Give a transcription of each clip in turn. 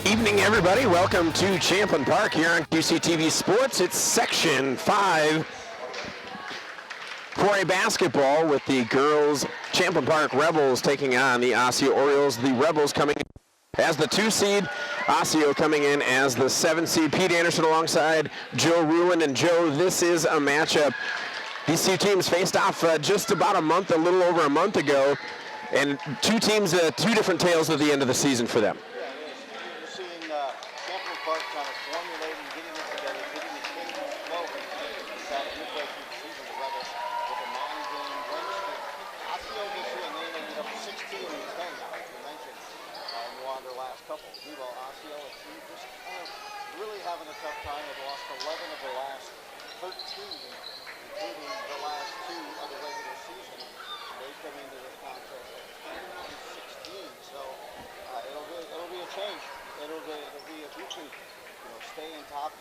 Evening, everybody. Welcome to Champlin Park here on QCTV Sports. It's Section 5 4A basketball with the girls Champlin Park Rebels taking on the Osseo Orioles. The Rebels coming as the 2 seed, Osseo coming in as the 7 seed. Pete Anderson alongside Joe Ruland. And Joe, this is a matchup. These two teams faced off just about a little over a month ago, and two teams, two different tales at the end of the season for them.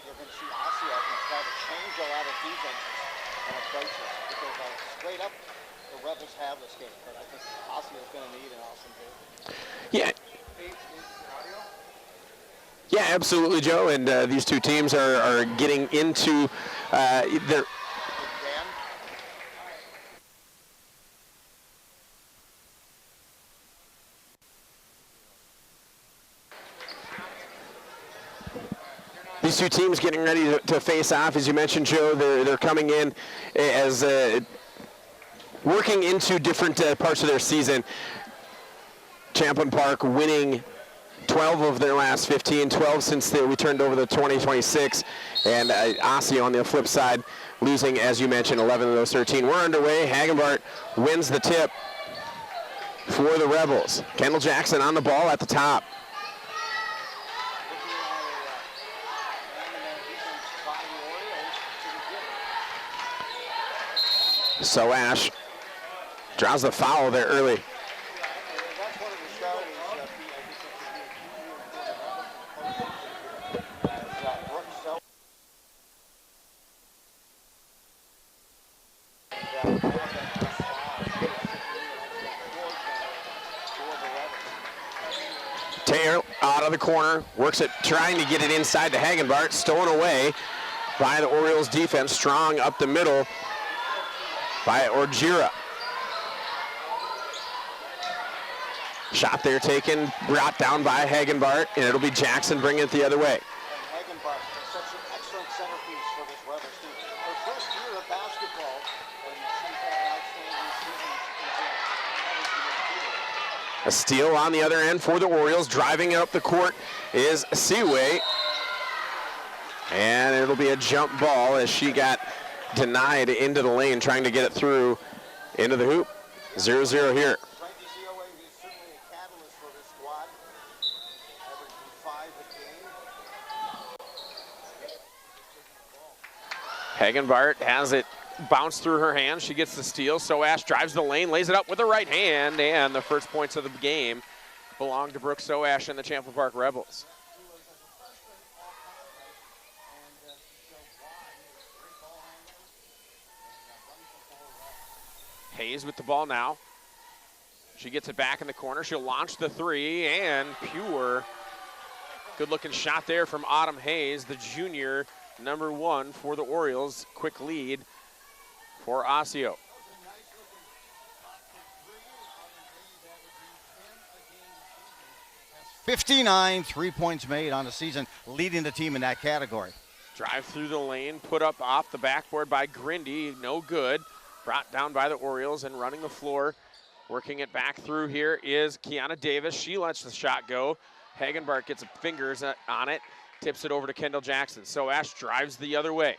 You're going to see Osseo try to change a lot of defenses and approaches because straight up the Rebels have this game, but I think Osseo is going to need an awesome game. Yeah, absolutely, Joe. And these two teams are getting into their. These two teams getting ready to face off. As you mentioned, Joe, they're coming in as working into different parts of their season. Champlin Park winning 12 of their last 15, 12 since they returned over the 2026. And Osseo on the flip side, losing, as you mentioned, 11 of those 13. We're underway. Hagenbart wins the tip for the Rebels. Kendall Jackson on the ball at the top. So Ash draws the foul there early. Taylor out of the corner, works it, trying to get it inside to Hagenbart, stolen away by the Orioles defense, strong up the middle by Orgira. Shot there taken, brought down by Hagenbart, and it'll be Jackson bringing it the other way. Hagenbart is such an excellent centerpiece for this Rebels team. Her first year of basketball, and she's had an outstanding season. A steal on the other end for the Orioles. Driving up the court is Seaway. And it'll be a jump ball as she got denied into the lane, trying to get it through into the hoop. 0-0 here. Hagenbart has it bounce through her hands. She gets the steal. So Ash drives the lane, lays it up with the right hand, and the first points of the game belong to Brooke Soash and the Champlin Park Rebels. Hayes with the ball now. She gets it back in the corner. She'll launch the three, and pure. Good-looking shot there from Autumn Hayes, the junior, #1 for the Orioles. Quick lead for Osseo. .59 3-points made on the season, leading the team in that category. Drive through the lane, put up off the backboard by Grindy, no good. Brought down by the Orioles and running the floor. Working it back through here is Kiana Davis. She lets the shot go. Hagenbart gets fingers on it, tips it over to Kendall Jackson. So Ash drives the other way.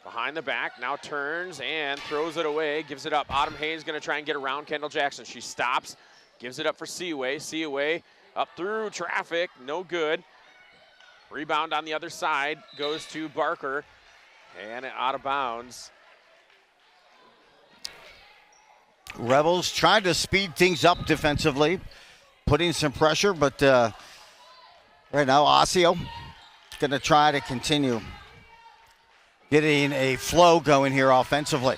Behind the back, now turns and throws it away, gives it up. Autumn Hayes gonna try and get around Kendall Jackson. She stops, gives it up for Seaway. Seaway up through traffic, no good. Rebound on the other side goes to Barker, and out of bounds. Rebels trying to speed things up defensively, putting some pressure, but right now Osseo going to try to continue getting a flow going here offensively.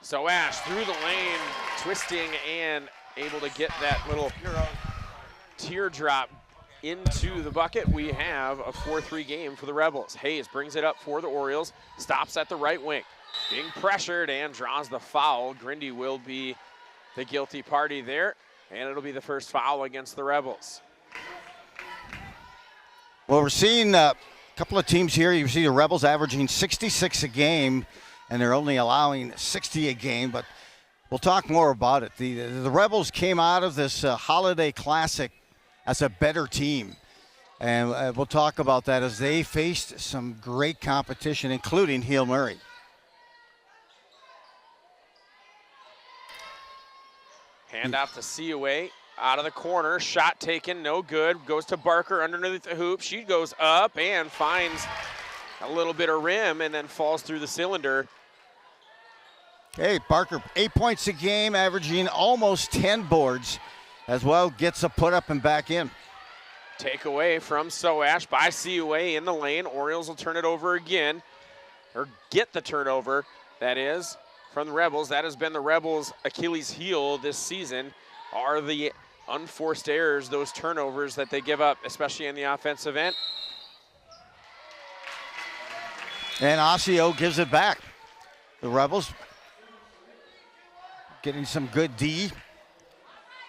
So Ash through the lane, twisting and able to get that little teardrop into the bucket. We have a 4-3 game for the Rebels. Hayes brings it up for the Orioles, stops at the right wing. Being pressured and draws the foul. Grindy will be the guilty party there, and it'll be the first foul against the Rebels. Well, we're seeing a couple of teams here. You see the Rebels averaging 66 a game, and they're only allowing 60 a game, but we'll talk more about it. The Rebels came out of this Holiday Classic as a better team, and we'll talk about that as they faced some great competition, including Hill Murray. Hand off to Seaway, out of the corner, shot taken, no good, goes to Barker underneath the hoop. She goes up and finds a little bit of rim and then falls through the cylinder. Hey, Barker, 8 points a game, averaging almost 10 boards as well, gets a put up and back in. Take away from Soash by Seaway in the lane. Orioles will turn it over again, or get the turnover, that is, from the Rebels. That has been the Rebels' Achilles heel this season, are the unforced errors, those turnovers that they give up, especially in the offensive end. And Osseo gives it back. The Rebels getting some good D.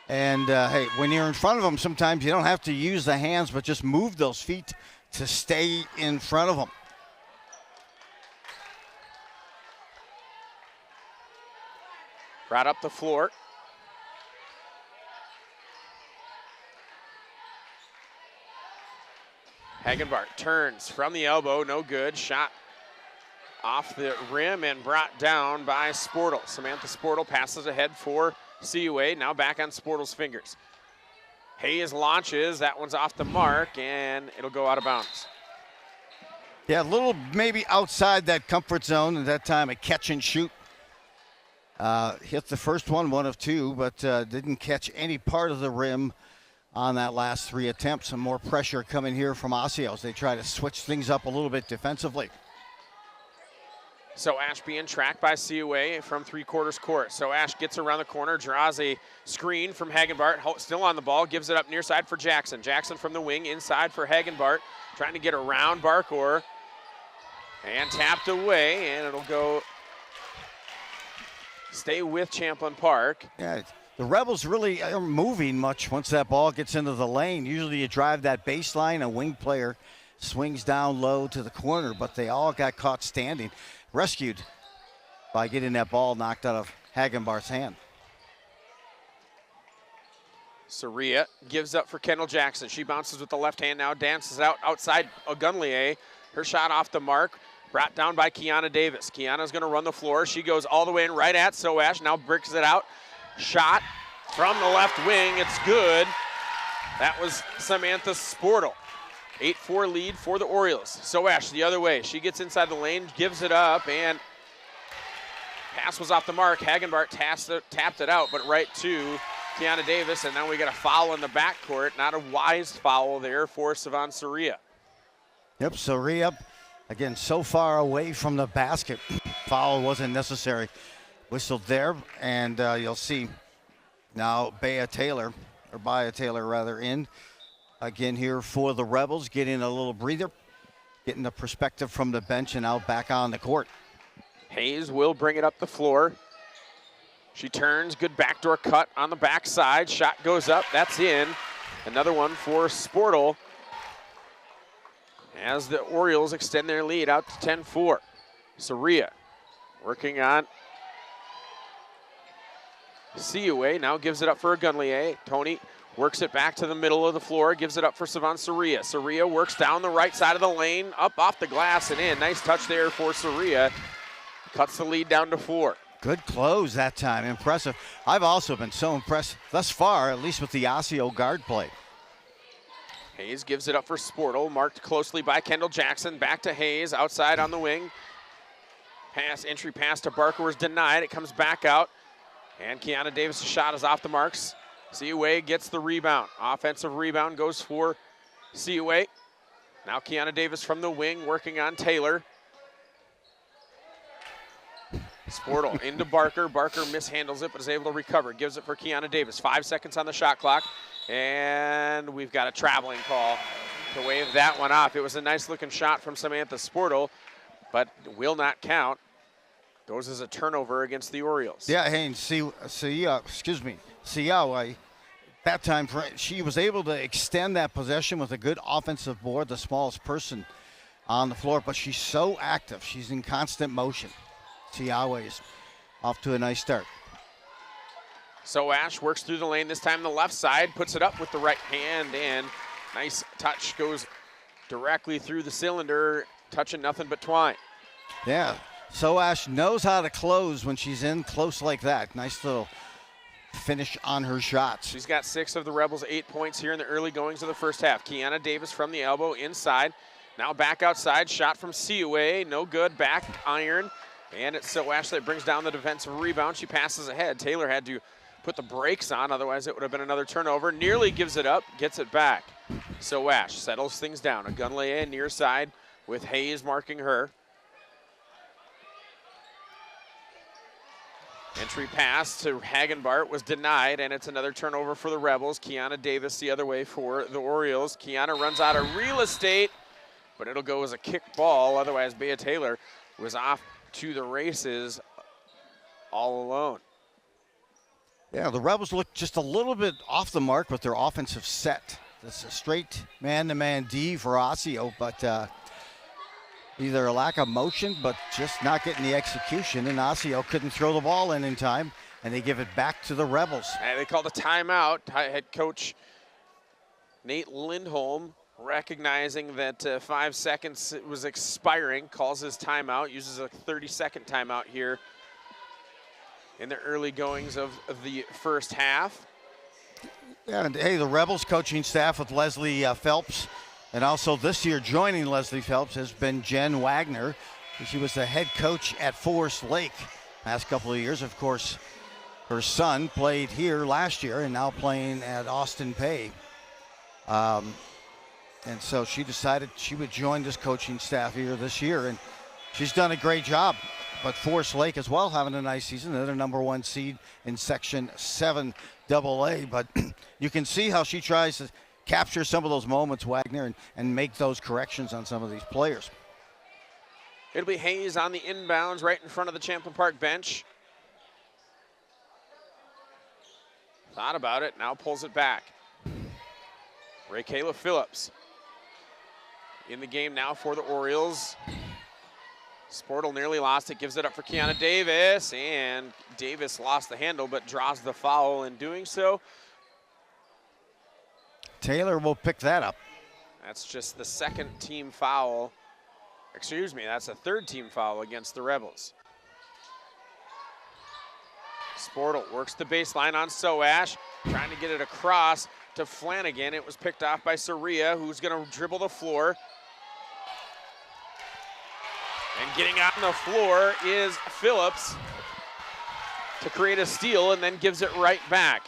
And, hey, when you're in front of them, sometimes you don't have to use the hands, but just move those feet to stay in front of them. Right up the floor. Hagenbart turns from the elbow, no good. Shot off the rim and brought down by Sportle. Samantha Sportle passes ahead for Seaway, now back on Sportle's fingers. Hayes launches, that one's off the mark, and it'll go out of bounds. Yeah, a little maybe outside that comfort zone, at that time a catch and shoot. Hit the first one of two, but didn't catch any part of the rim on that last three attempts. Some more pressure coming here from Osseo as they try to switch things up a little bit defensively. So Ash being tracked by Seaway from three-quarters court. So Ash gets around the corner, draws a screen from Hagenbart, still on the ball, gives it up near side for Jackson. Jackson from the wing, inside for Hagenbart, trying to get around Barkor. And tapped away, and it'll go stay with Champlin Park. Yeah, the Rebels really aren't moving much once that ball gets into the lane. Usually you drive that baseline, a wing player swings down low to the corner, but they all got caught standing. Rescued by getting that ball knocked out of Hagenbart's hand. Saria gives up for Kendall Jackson. She bounces with the left hand now, dances out outside Ogunlier. Her shot off the mark, brought down by Kiana Davis. Kiana's gonna run the floor. She goes all the way in right at Soash, now bricks it out. Shot from the left wing, it's good. That was Samantha Sportle. 8-4 lead for the Orioles. Soash the other way. She gets inside the lane, gives it up, and pass was off the mark. Hagenbart tapped it out, but right to Kiana Davis, and now we got a foul in the backcourt. Not a wise foul there for Savan Saria. Yep, Saria, again, so far away from the basket. Foul wasn't necessary. Whistled there, and you'll see now Baya Taylor in. Again here for the Rebels, getting a little breather, getting the perspective from the bench and out back on the court. Hayes will bring it up the floor. She turns, good backdoor cut on the backside. Shot goes up, that's in. Another one for Sportle as the Orioles extend their lead out to 10-4. Saria working on Seaway, now gives it up for Ogunlier. Tony works it back to the middle of the floor, gives it up for Savan Saria. Saria works down the right side of the lane, up off the glass and in. Nice touch there for Saria. Cuts the lead down to 4. Good close that time, impressive. I've also been so impressed thus far, at least with the Osseo guard play. Hayes gives it up for Sportle, marked closely by Kendall Jackson. Back to Hayes, outside on the wing. Entry pass to Barker was denied. It comes back out. And Kiana Davis' shot is off the marks. CUA gets the rebound. Offensive rebound goes for CUA. Now Kiana Davis from the wing working on Taylor. Sportle into Barker. Barker mishandles it but is able to recover. Gives it for Kiana Davis. 5 seconds on the shot clock. And we've got a traveling call to wave that one off. It was a nice looking shot from Samantha Sportle, but will not count. Goes as a turnover against the Orioles. Yeah, hey, and Siawa, that time she was able to extend that possession with a good offensive board, the smallest person on the floor, but she's so active. She's in constant motion. Siawa is off to a nice start. So Ash works through the lane, this time the left side, puts it up with the right hand, and nice touch, goes directly through the cylinder, touching nothing but twine. Yeah, So Ash knows how to close when she's in close like that. Nice little finish on her shots. She's got 6 of the Rebels' 8 points here in the early goings of the first half. Kiana Davis from the elbow inside. Now back outside, shot from CUA, no good, back iron. And it's Soash that brings down the defensive rebound. She passes ahead. Taylor had to put the brakes on, otherwise it would have been another turnover. Nearly gives it up, gets it back. Soash settles things down. A gun lay in near side with Hayes marking her. Entry pass to Hagenbart was denied, and it's another turnover for the Rebels. Kiana Davis the other way for the Orioles. Kiana runs out of real estate, but it'll go as a kick ball. Otherwise, Bea Taylor was off to the races all alone. Yeah, the Rebels look just a little bit off the mark with their offensive set. This is a straight man-to-man D for Osseo, but either a lack of motion, but just not getting the execution, and Osseo couldn't throw the ball in time, and they give it back to the Rebels. And they called a timeout. Head coach Nate Lindholm, recognizing that 5 seconds was expiring, calls his timeout, uses a 30-second timeout here in the early goings of the first half. Yeah, and hey, the Rebels coaching staff with Leslie Phelps, and also this year joining Leslie Phelps has been Jen Wagner. She was the head coach at Forest Lake last couple of years. Of course, her son played here last year and now playing at Austin Pay. And so she decided she would join this coaching staff here this year, and she's done a great job. But Forest Lake as well having a nice season. They're the #1 seed in Section 7AA. But you can see how she tries to capture some of those moments, Wagner, and make those corrections on some of these players. It'll be Hayes on the inbounds right in front of the Champlin Park bench. Thought about it, now pulls it back. Raykayla Phillips in the game now for the Orioles. Sportle nearly lost it, gives it up for Kiana Davis, and Davis lost the handle but draws the foul in doing so. Taylor will pick that up. That's just the second team foul. Excuse me, that's a third team foul against the Rebels. Sportle works the baseline on Soash, trying to get it across to Flanagan. It was picked off by Saria, who's going to dribble the floor. And getting on the floor is Phillips to create a steal and then gives it right back.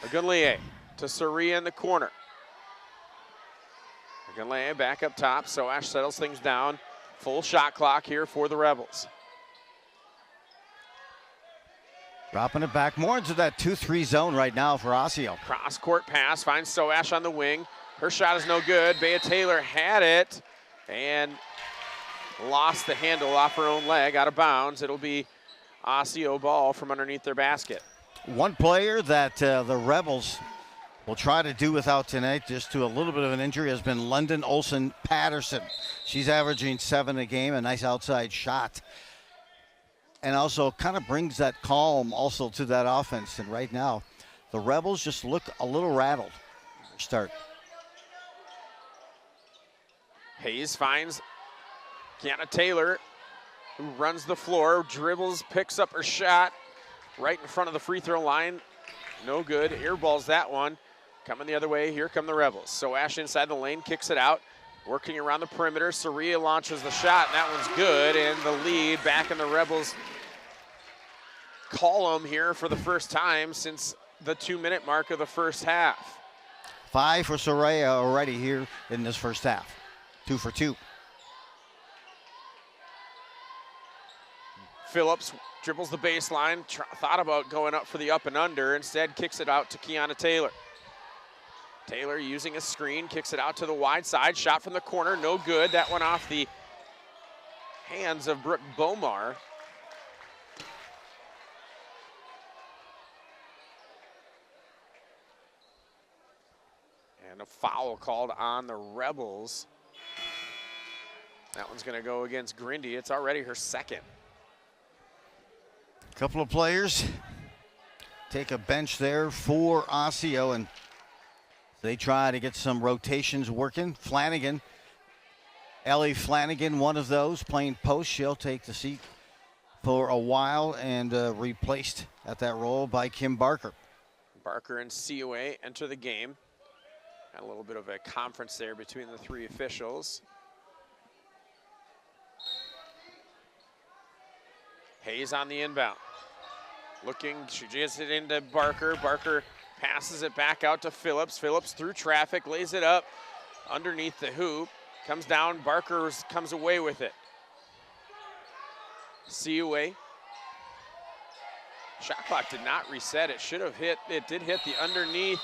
Agunleye to Saria in the corner. Agunleye back up top. Soash settles things down. Full shot clock here for the Rebels. Dropping it back more into that 2-3 zone right now for Osseo. Cross court pass, finds Soash on the wing. Her shot is no good. Bea Taylor had it and lost the handle off her own leg, out of bounds. It'll be Osseo ball from underneath their basket. One player that the Rebels will try to do without tonight, just to a little bit of an injury, has been London Olsen Patterson. She's averaging 7 a game, a nice outside shot. And also kind of brings that calm also to that offense. And right now, the Rebels just look a little rattled. Start. Hayes finds Kiana Taylor, who runs the floor, dribbles, picks up her shot right in front of the free throw line. No good, airballs that one. Coming the other way, here come the Rebels. Soash inside the lane, kicks it out. Working around the perimeter, Saria launches the shot, and that one's good, and the lead back in the Rebels' column here for the first time since the 2-minute mark of the first half. 5 for Soraya already here in this first half. 2 for 2. Phillips dribbles the baseline, thought about going up for the up and under, instead kicks it out to Kiana Taylor. Taylor using a screen, kicks it out to the wide side, shot from the corner, no good. That went off the hands of Brooke Bomar. And a foul called on the Rebels. That one's going to go against Grindy. It's already her second. A couple of players take a bench there for Osseo, and they try to get some rotations working. Flanagan, Ellie Flanagan, one of those, playing post. She'll take the seat for a while and replaced at that role by Kim Barker. Barker and COA enter the game. Got a little bit of a conference there between the three officials. Hayes on the inbound. Looking, she gets it into Barker. Barker passes it back out to Phillips. Phillips through traffic, lays it up underneath the hoop. Comes down, Barker comes away with it. COA. Shot clock did not reset. It should have hit, it did hit the underneath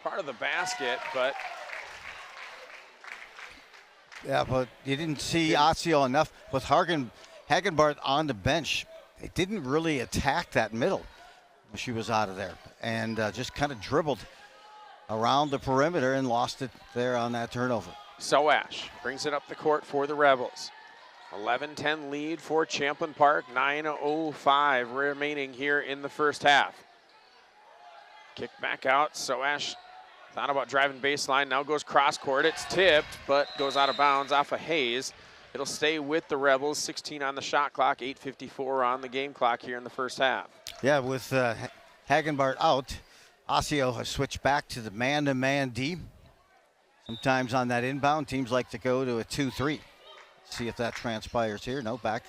part of the basket, but. Yeah, but you didn't see Osseo enough with Hagenbart on the bench. They didn't really attack that middle when she was out of there, and just kind of dribbled around the perimeter and lost it there on that turnover. Soash brings it up the court for the Rebels. 11-10 lead for Champlin Park, 9:05 remaining here in the first half. Kick back out, Soash thought about driving baseline, now goes cross court. It's tipped, but goes out of bounds off of Hayes. It'll stay with the Rebels, 16 on the shot clock, 8:54 on the game clock here in the first half. Yeah, with Hagenbart out, Osseo has switched back to the man-to-man D. Sometimes on that inbound, teams like to go to a 2-3. See if that transpires here. No, back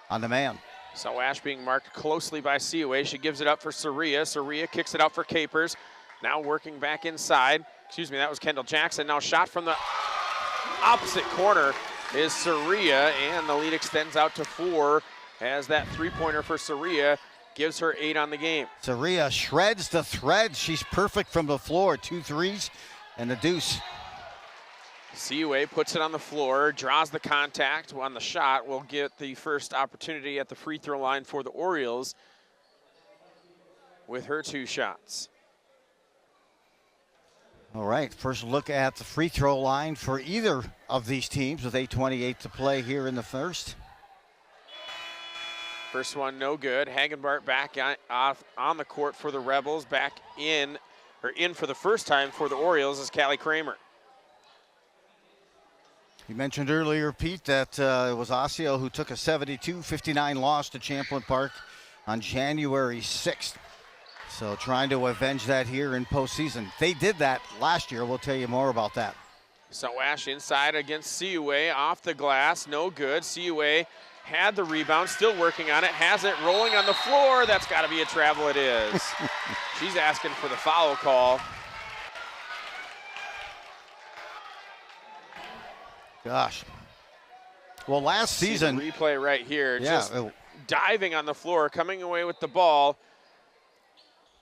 on the man. So Ash being marked closely by COA. She gives it up for Soria. Soria kicks it out for Capers. Now working back inside. Excuse me, that was Kendall Jackson. Now shot from the opposite corner is Soria, and the lead extends out to 4 as that three-pointer for Soria gives her 8 on the game. Soria shreds the thread. She's perfect from the floor. 2 threes and a deuce. CUA puts it on the floor, draws the contact on the shot. Will get the first opportunity at the free throw line for the Orioles with her 2 shots. All right, first look at the free throw line for either of these teams with 8:28 to play here in the first. First one, no good. Hagenbart back on the court for the Rebels. Back in, or in for the first time for the Orioles is Callie Kramer. You mentioned earlier, Pete, that it was Osseo who took a 72-59 loss to Champlin Park on January 6th. So trying to avenge that here in postseason. They did that last year. We'll tell you more about that. So Ash inside against CUA, off the glass, no good. CUA had the rebound, still working on it, has it rolling on the floor. That's got to be a travel, it is. She's asking for the foul call. Gosh. Well, last season. See the replay right here, yeah, just diving on the floor, coming away with the ball.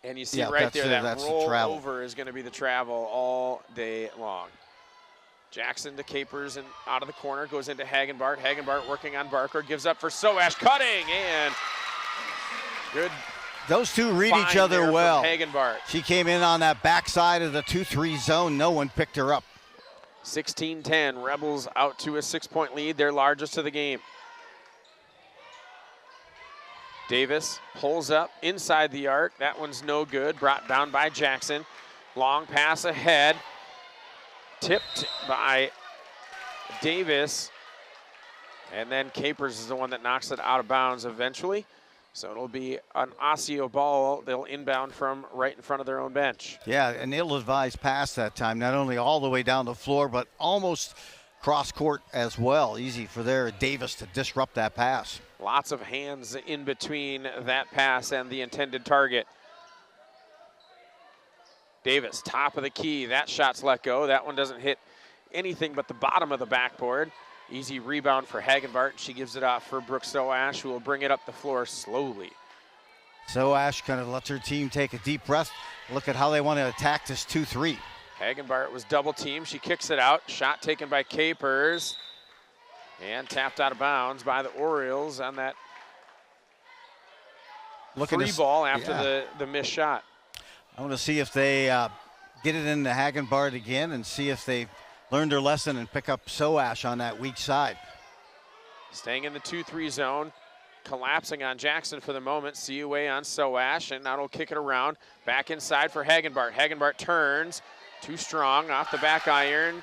And you see right there that roll over is going to be the travel all day long. Jackson to Capers and out of the corner, goes into Hagenbart. Hagenbart working on Barker, gives up for Soash, cutting, and good. Those two read each other well. Hagenbart. She came in on that backside of the 2-3 zone. No one picked her up. 16-10, Rebels out to a 6-point lead, their largest of the game. Davis pulls up inside the arc. That one's no good. Brought down by Jackson. Long pass ahead. Tipped by Davis. And then Capers is the one that knocks it out of bounds eventually. So it'll be an Osseo ball. They'll inbound from right in front of their own bench. Yeah, an ill-advised pass that time. Not only all the way down the floor, but almost cross court as well. Easy for Davis to disrupt that pass. Lots of hands in between that pass and the intended target. Davis, top of the key. That shot's let go. That one doesn't hit anything but the bottom of the backboard. Easy rebound for Hagenbart. She gives it off for Brooke Soash, who will bring it up the floor slowly. Soash kind of lets her team take a deep breath. Look at how they want to attack this 2-3. Hagenbart was double teamed. She kicks it out. Shot taken by Capers. And tapped out of bounds by the Orioles on that free ball after the missed shot. I want to see if they get it into Hagenbart again and see if they learned their lesson and pick up Soash on that weak side. Staying in the 2-3 zone, collapsing on Jackson for the moment. CUA on Soash, and now it'll kick it around. Back inside for Hagenbart. Hagenbart turns, too strong, off the back iron.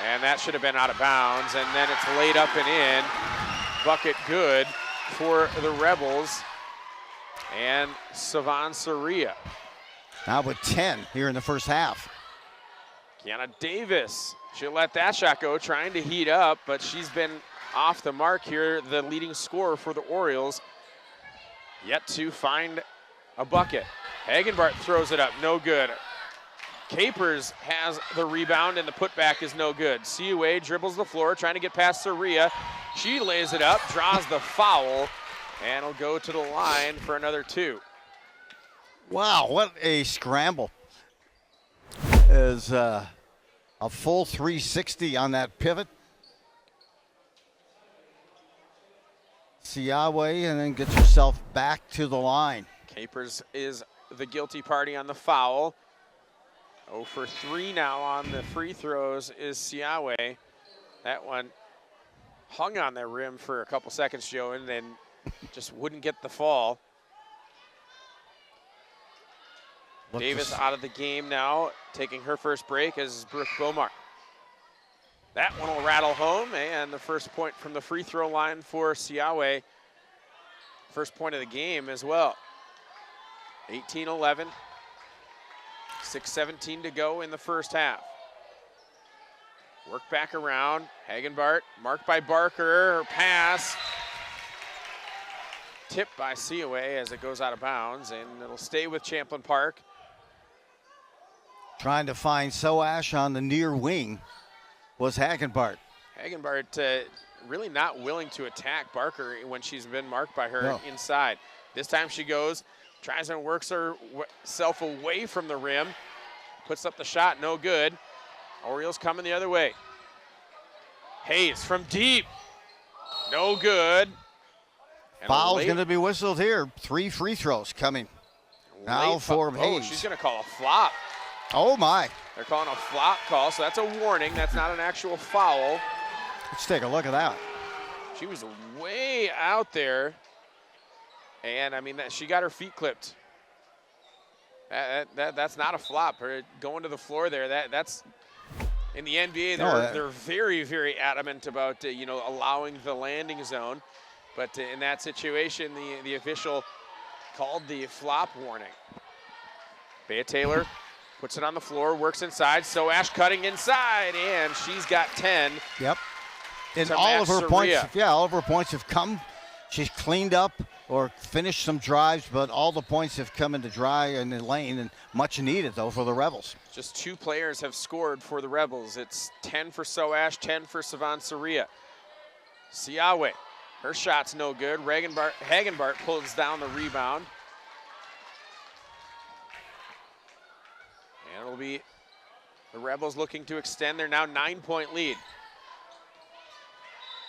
And that should have been out of bounds, and then it's laid up and in. Bucket good for the Rebels and Savan Soria. Now with 10 here in the first half. Kiana Davis, she'll let that shot go, trying to heat up, but she's been off the mark here, the leading scorer for the Orioles. Yet to find a bucket. Hagenbart throws it up, no good. Capers has the rebound, and the putback is no good. CUA dribbles the floor, trying to get past Soria. She lays it up, draws the foul, and will go to the line for another 2. Wow, what a scramble. As a full 360 on that pivot. Siawe, and then gets herself back to the line. Capers is the guilty party on the foul. 0 for 3 now on the free throws is Siawe. That one hung on the rim for a couple seconds, Joe, and then just wouldn't get the fall. Davis out of the game now, taking her first break as Brooke Bomar. That one will rattle home, and the first point from the free throw line for Siawe. First point of the game as well. 18-11. 6:17 to go in the first half. Work back around. Hagenbart, marked by Barker. Her pass tipped by CUA as it goes out of bounds, and it'll stay with Champlin Park. Trying to find Soash on the near wing was Hagenbart. Hagenbart really not willing to attack Barker when she's been marked by her inside. This time she goes, tries and works herself away from the rim, puts up the shot, no good. Orioles coming the other way. Hayes from deep, no good. And foul's going to be whistled here. 3 free throws coming. Now for Hayes. Oh, she's going to call a flop. Oh my. They're calling a flop call, so that's a warning. That's not an actual foul. Let's take a look at that. She was way out there. And I mean, she got her feet clipped. That's not a flop. Her going to the floor there. That's in the NBA. They're very, very adamant about allowing the landing zone, but in that situation, the official called the flop warning. Bea Taylor puts it on the floor, works inside. Soash cutting inside, and she's got 10. Yep. And all of her points have come. She's cleaned up or finished some drives, but all the points have come into dry in the lane, and much needed, though, for the Rebels. Just 2 players have scored for the Rebels. It's 10 for Soash, 10 for Savan Soria. Siawe, her shot's no good. Hagenbart pulls down the rebound. And it'll be the Rebels looking to extend their now 9-point lead.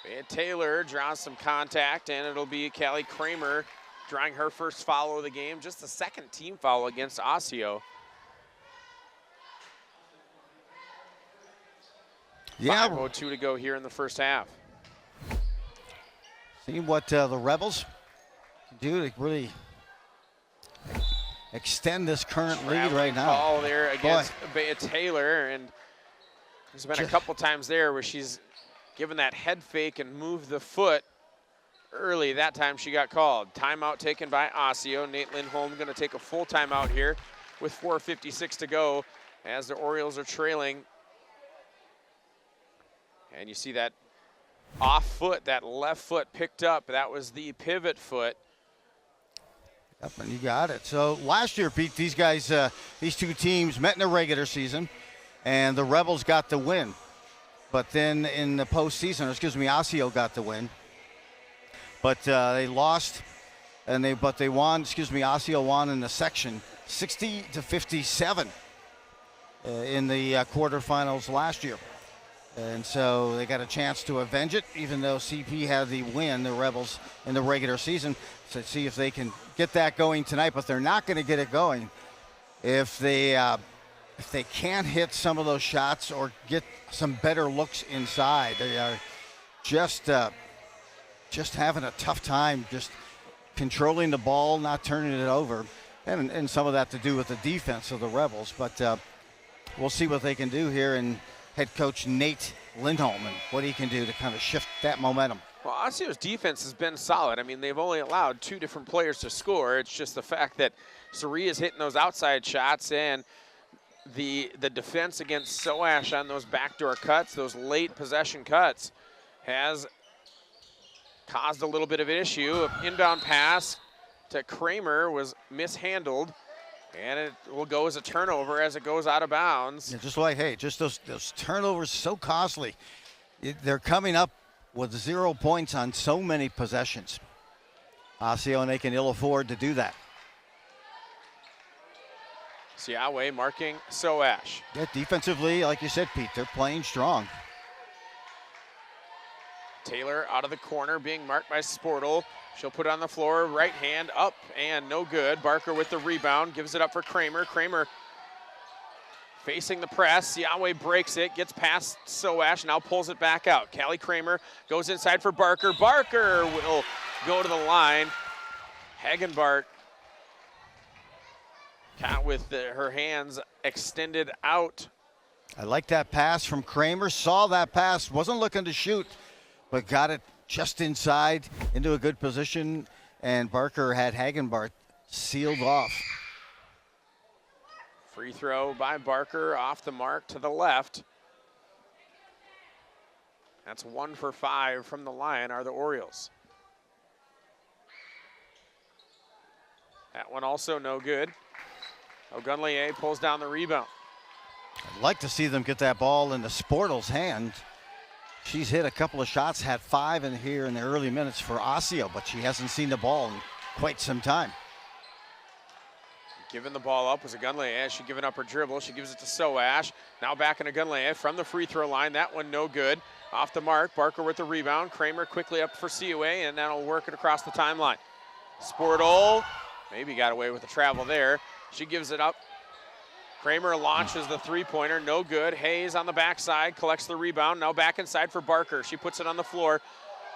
Bea Taylor draws some contact, and it'll be Callie Kramer drawing her first foul of the game, just the second team foul against Osseo. Yeah. 5:02 to go here in the first half. See what the Rebels can do to really extend this current lead right now. Call there against Bea Taylor, and there's been a couple times there where she's given that head fake and moved the foot early. That time she got called. Timeout taken by Osseo. Nate Lindholm going to take a full timeout here with 4:56 to go as the Orioles are trailing. And you see that off foot, that left foot picked up. That was the pivot foot. Yep, and you got it. So last year, Pete, these guys, these two teams met in the regular season, and the Rebels got the win. But then in the postseason, Osseo got the win. But they lost, but they won. Osseo won in the section, 60-57 in the quarterfinals last year. And so they got a chance to avenge it, even though CP had the win, the Rebels, in the regular season. So see if they can get that going tonight. But they're not going to get it going if they can't hit some of those shots or get some better looks inside. They are just having a tough time just controlling the ball, not turning it over, and some of that to do with the defense of the Rebels. But we'll see what they can do here, and head coach Nate Lindholm and what he can do to kind of shift that momentum. Well, Osseo's defense has been solid. I mean, they've only allowed 2 different players to score. It's just the fact that Saria's hitting those outside shots, and the defense against Soash on those backdoor cuts, those late possession cuts, has caused a little bit of an issue. An inbound pass to Kramer was mishandled, and it will go as a turnover as it goes out of bounds. Yeah, just those turnovers so costly. They're coming up with 0 points on so many possessions. Osseo, and they can ill afford to do that. Siawe marking Soash. Yeah, defensively, like you said, Pete, they're playing strong. Taylor out of the corner being marked by Sportle. She'll put it on the floor, right hand up and no good. Barker with the rebound, gives it up for Kramer. Kramer facing the press. Siawe breaks it, gets past Soash, now pulls it back out. Callie Kramer goes inside for Barker. Barker will go to the line. Hagenbart caught with her hands extended out. I like that pass from Kramer. Saw that pass, wasn't looking to shoot, but got it just inside into a good position, and Barker had Hagenbart sealed off. Free throw by Barker off the mark to the left. That's 1 for 5 from the line are the Orioles. That one also no good. Ogunleye pulls down the rebound. I'd like to see them get that ball into Sportle's hand. She's hit a couple of shots, had 5 in here in the early minutes for Osseo, but she hasn't seen the ball in quite some time. Giving the ball up was Ogunleye. She giving up her dribble. She gives it to Soash. Now back in Ogunleye from the free throw line. That one no good. Off the mark. Barker with the rebound. Kramer quickly up for Siawe, and that'll work it across the timeline. Sportle maybe got away with the travel there. She gives it up. Kramer launches the three-pointer, no good. Hayes on the backside, collects the rebound. Now back inside for Barker. She puts it on the floor.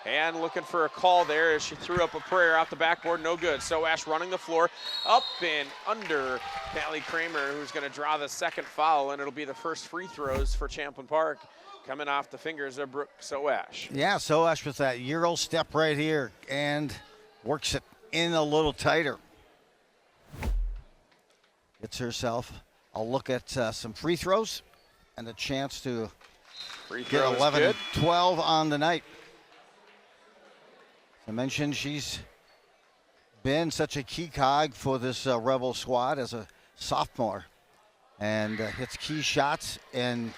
And looking for a call there as she threw up a prayer off the backboard, no good. Soash running the floor, up and under Callie Kramer, who's gonna draw the second foul, and it'll be the first free throws for Champlin Park coming off the fingers of Brooke Soash. Yeah, Soash with that Euro step right here and works it in a little tighter. Gets herself a look at some free throws and a chance to get 11 and 12 on the night. I mentioned she's been such a key cog for this Rebel squad as a sophomore, and hits key shots and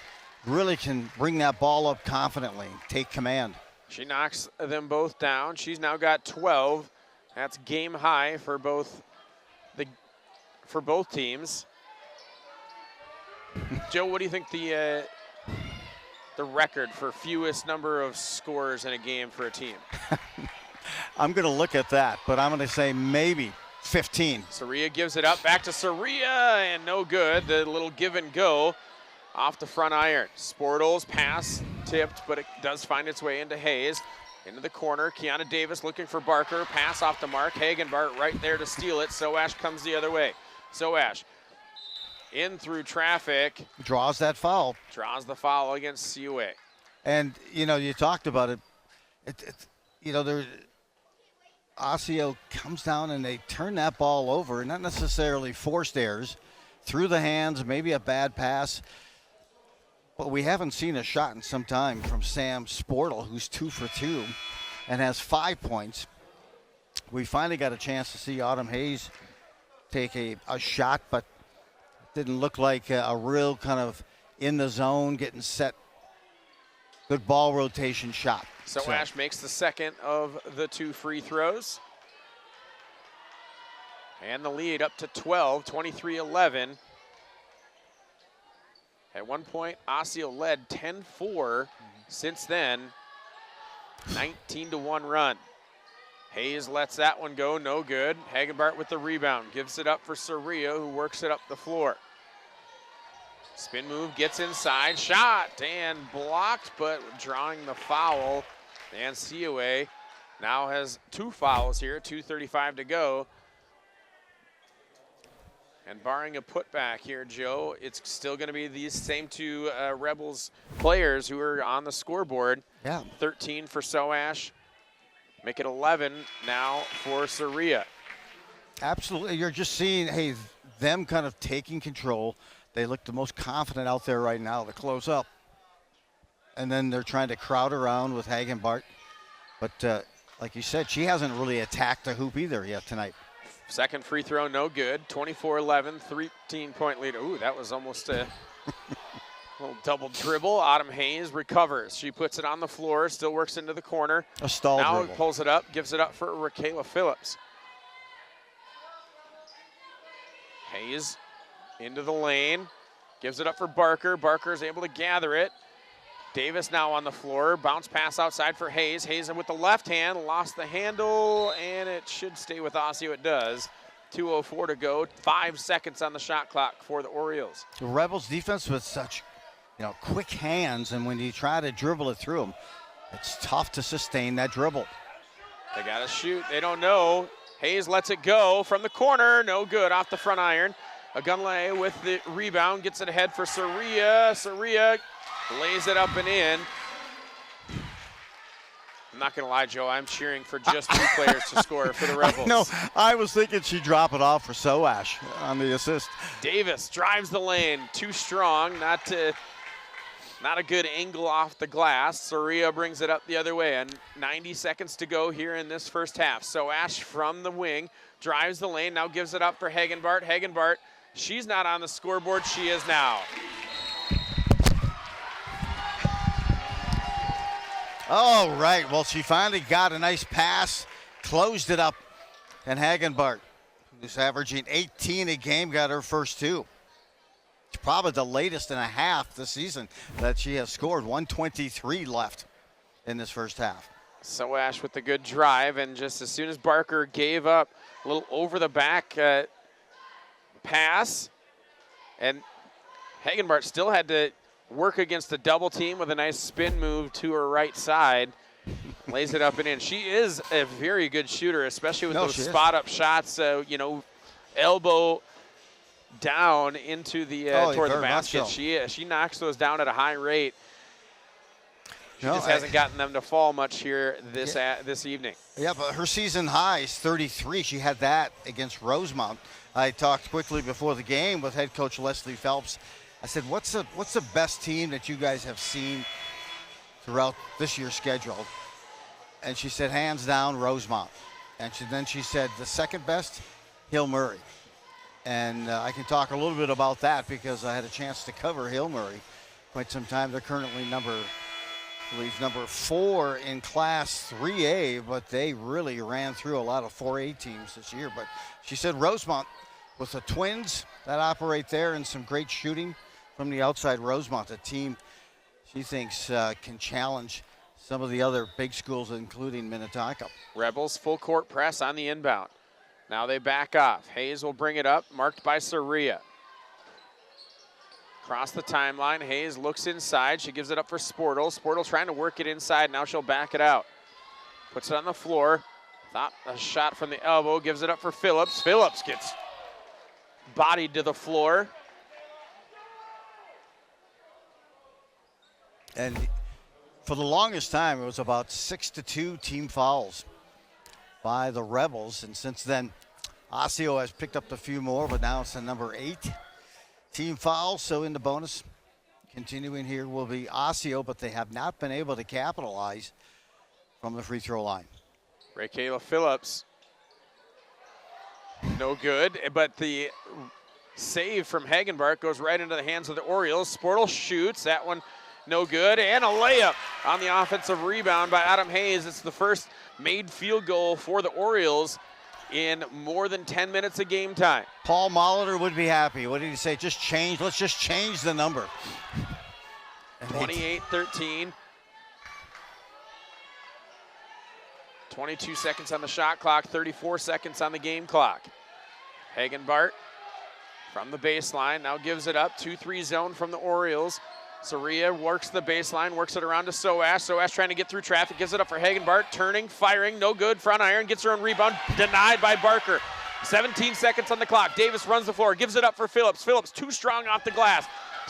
really can bring that ball up confidently, take command. She knocks them both down. She's now got 12. That's game high for both teams. Joe, what do you think the record for fewest number of scores in a game for a team? I'm going to look at that, but I'm going to say maybe 15. Saria gives it up, back to Saria, and no good. The little give and go off the front iron. Sportle's pass tipped, but it does find its way into Hayes. Into the corner, Kiana Davis looking for Barker. Pass off the mark, Hagenbart right there to steal it. Soash comes the other way. Soash in through traffic. Draws that foul. Draws the foul against CUA. And, you know, you talked about it. Osseo comes down and they turn that ball over, not necessarily forced errors, through the hands, maybe a bad pass. But we haven't seen a shot in some time from Sam Sportle, who's 2 for 2 and has 5 points. We finally got a chance to see Autumn Hayes take a shot, but it didn't look like a real kind of in the zone, getting set, good ball rotation shot. So Ash makes the second of the 2 free throws. And the lead up to 12, 23-11. At one point, Osseo led 10-4. Since then, 19-1 run. Hayes lets that one go, no good. Hagenbart with the rebound, gives it up for Soria, who works it up the floor. Spin move, gets inside, shot, and blocked, but drawing the foul. And Sioe now has 2 fouls here, 2:35 to go. And barring a putback here, Joe, it's still going to be these same 2 Rebels players who are on the scoreboard. Yeah. 13 for Soash. Make it 11 now for Soria. Absolutely. You're just seeing, hey, them kind of taking control. They look the most confident out there right now to close up. And then they're trying to crowd around with Hagenbart. But like you said, she hasn't really attacked the hoop either yet tonight. Second free throw, no good. 24-11, 13-point lead. Ooh, that was almost a little double dribble. Autumn Hayes recovers. She puts it on the floor, still works into the corner. A stall now dribble. Pulls it up, gives it up for Raquela Phillips. Hayes into the lane, gives it up for Barker. Barker is able to gather it. Davis now on the floor. Bounce pass outside for Hayes. Hayes with the left hand, lost the handle, and it should stay with Osseo. It does. 2:04 to go. 5 seconds on the shot clock for the Orioles. The Rebels defense with such, quick hands, and when you try to dribble it through them, it's tough to sustain that dribble. They got to shoot. They don't know. Hayes lets it go from the corner. No good off the front iron. Agunle with the rebound, gets it ahead for Soria. Soria lays it up and in. I'm not going to lie, Joe. I'm cheering for just 2 players to score for the Rebels. No, I was thinking she'd drop it off for Soash on the assist. Davis drives the lane. Too strong. Not a good angle off the glass. Soria brings it up the other way. And 90 seconds to go here in this first half. Soash from the wing drives the lane. Now gives it up for Hagenbart. Hagenbart, she's not on the scoreboard. She is now. All right, well, she finally got a nice pass, closed it up, and Hagenbart, who's averaging 18 a game, got her first 2. It's probably the latest in a half this season that she has scored. 1:23 left in this first half. Soash with the good drive, and just as soon as Barker gave up a little over-the-back pass, and Hagenbart still had to work against a double team with a nice spin move to her right side. Lays it up and in. She is a very good shooter, especially with those spot-up shots, elbow down into the toward the basket. So. She knocks those down at a high rate. She just hasn't gotten them to fall much here this evening. Yeah, but her season high is 33. She had that against Rosemount. I talked quickly before the game with head coach Leslie Phelps. I said, what's the best team that you guys have seen throughout this year's schedule? And she said, hands down, Rosemount. And then she said, the second best, Hill Murray. And I can talk a little bit about that because I had a chance to cover Hill Murray quite some time. They're currently number 4 in Class 3A, but they really ran through a lot of 4A teams this year. But she said Rosemount with the Twins that operate there and some great shooting from the outside, Rosemount, a team she thinks can challenge some of the other big schools, including Minnetonka. Rebels full court press on the inbound. Now they back off. Hayes will bring it up, marked by Soria. Across the timeline, Hayes looks inside. She gives it up for Sportle. Sportle trying to work it inside. Now she'll back it out. Puts it on the floor. Thought a shot from the elbow. Gives it up for Phillips. Phillips gets bodied to the floor. And for the longest time, it was about 6-2 team fouls by the Rebels. And since then, Osseo has picked up a few more, but now it's the number 8 team foul. So in the bonus, continuing here will be Osseo, but they have not been able to capitalize from the free throw line. Kayla Phillips, no good, but the save from Hagenbart goes right into the hands of the Orioles. Sportle shoots, that one no good, and a layup on the offensive rebound by Adam Hayes. It's the first made field goal for the Orioles in more than 10 minutes of game time. Paul Molitor would be happy. What did he say? Let's just change the number. 28-13. 22 seconds on the shot clock, 34 seconds on the game clock. Hagenbart from the baseline, now gives it up. 2-3 zone from the Orioles. Soria works the baseline, works it around to Soash. Soash trying to get through traffic, gives it up for Hagenbart. Turning, firing, no good. Front iron, gets her own rebound, denied by Barker. 17 seconds on the clock. Davis runs the floor, gives it up for Phillips. Phillips too strong off the glass.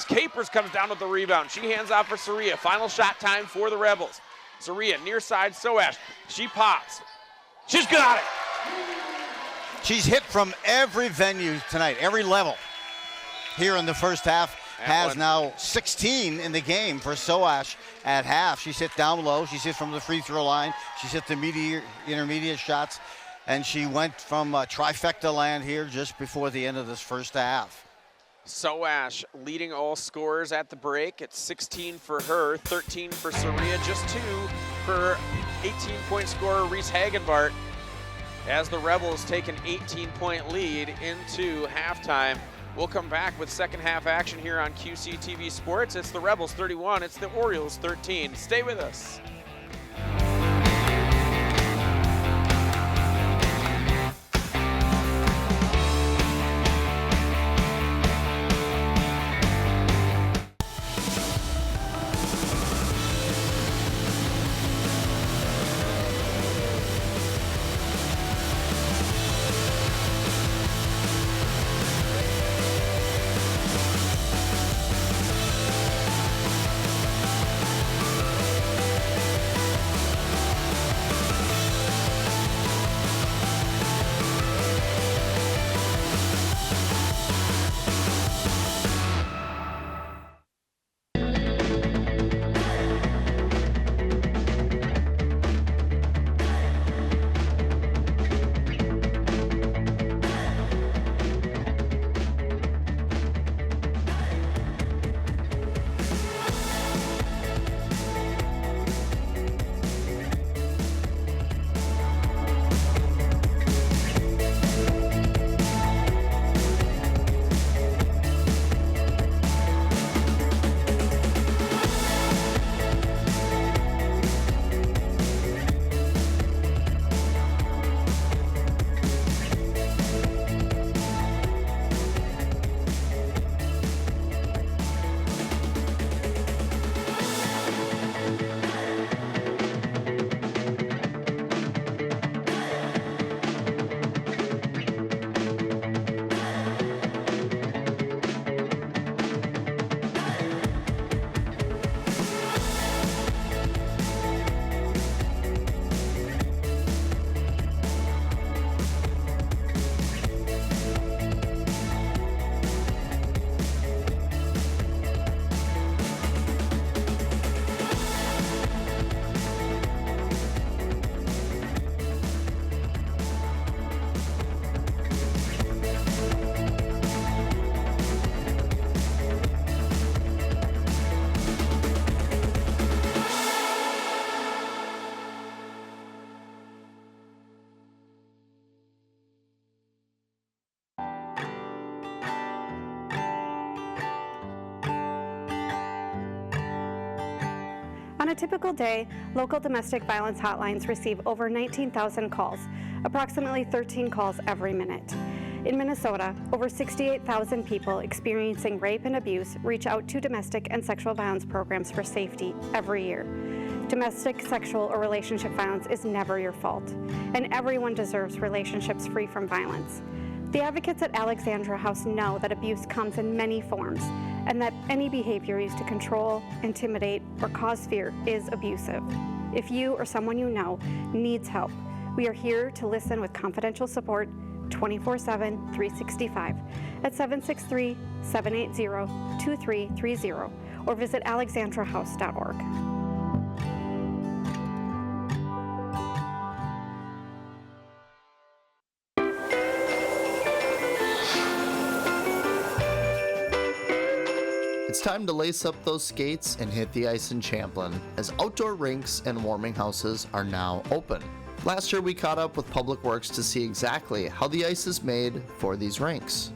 Capers comes down with the rebound. She hands off for Soria. Final shot time for the Rebels. Soria near side, Soash. She pops. She's got it. She's hit from every venue tonight, every level. Here in the first half, has now 16 in the game for Soash at half. She's hit down low. She's hit from the free throw line. She's hit the intermediate shots. And she went from trifecta land here just before the end of this first half. Soash leading all scorers at the break. It's 16 for her, 13 for Soria, just 2 for 18-point scorer Reese Hagenbart, as the Rebels take an 18-point lead into halftime. We'll come back with second half action here on QCTV Sports. It's the Rebels 31, it's the Orioles 13. Stay with us. On a typical day, local domestic violence hotlines receive over 19,000 calls, approximately 13 calls every minute. In Minnesota, over 68,000 people experiencing rape and abuse reach out to domestic and sexual violence programs for safety every year. Domestic, sexual, or relationship violence is never your fault, and everyone deserves relationships free from violence. The advocates at Alexandra House know that abuse comes in many forms, and that any behavior used to control, intimidate, or cause fear is abusive. If you or someone you know needs help, we are here to listen with confidential support 24/7, 365 at 763-780-2330 or visit alexandrahouse.org. It's time to lace up those skates and hit the ice in Champlin, as outdoor rinks and warming houses are now open. Last year we caught up with Public Works to see exactly how the ice is made for these rinks.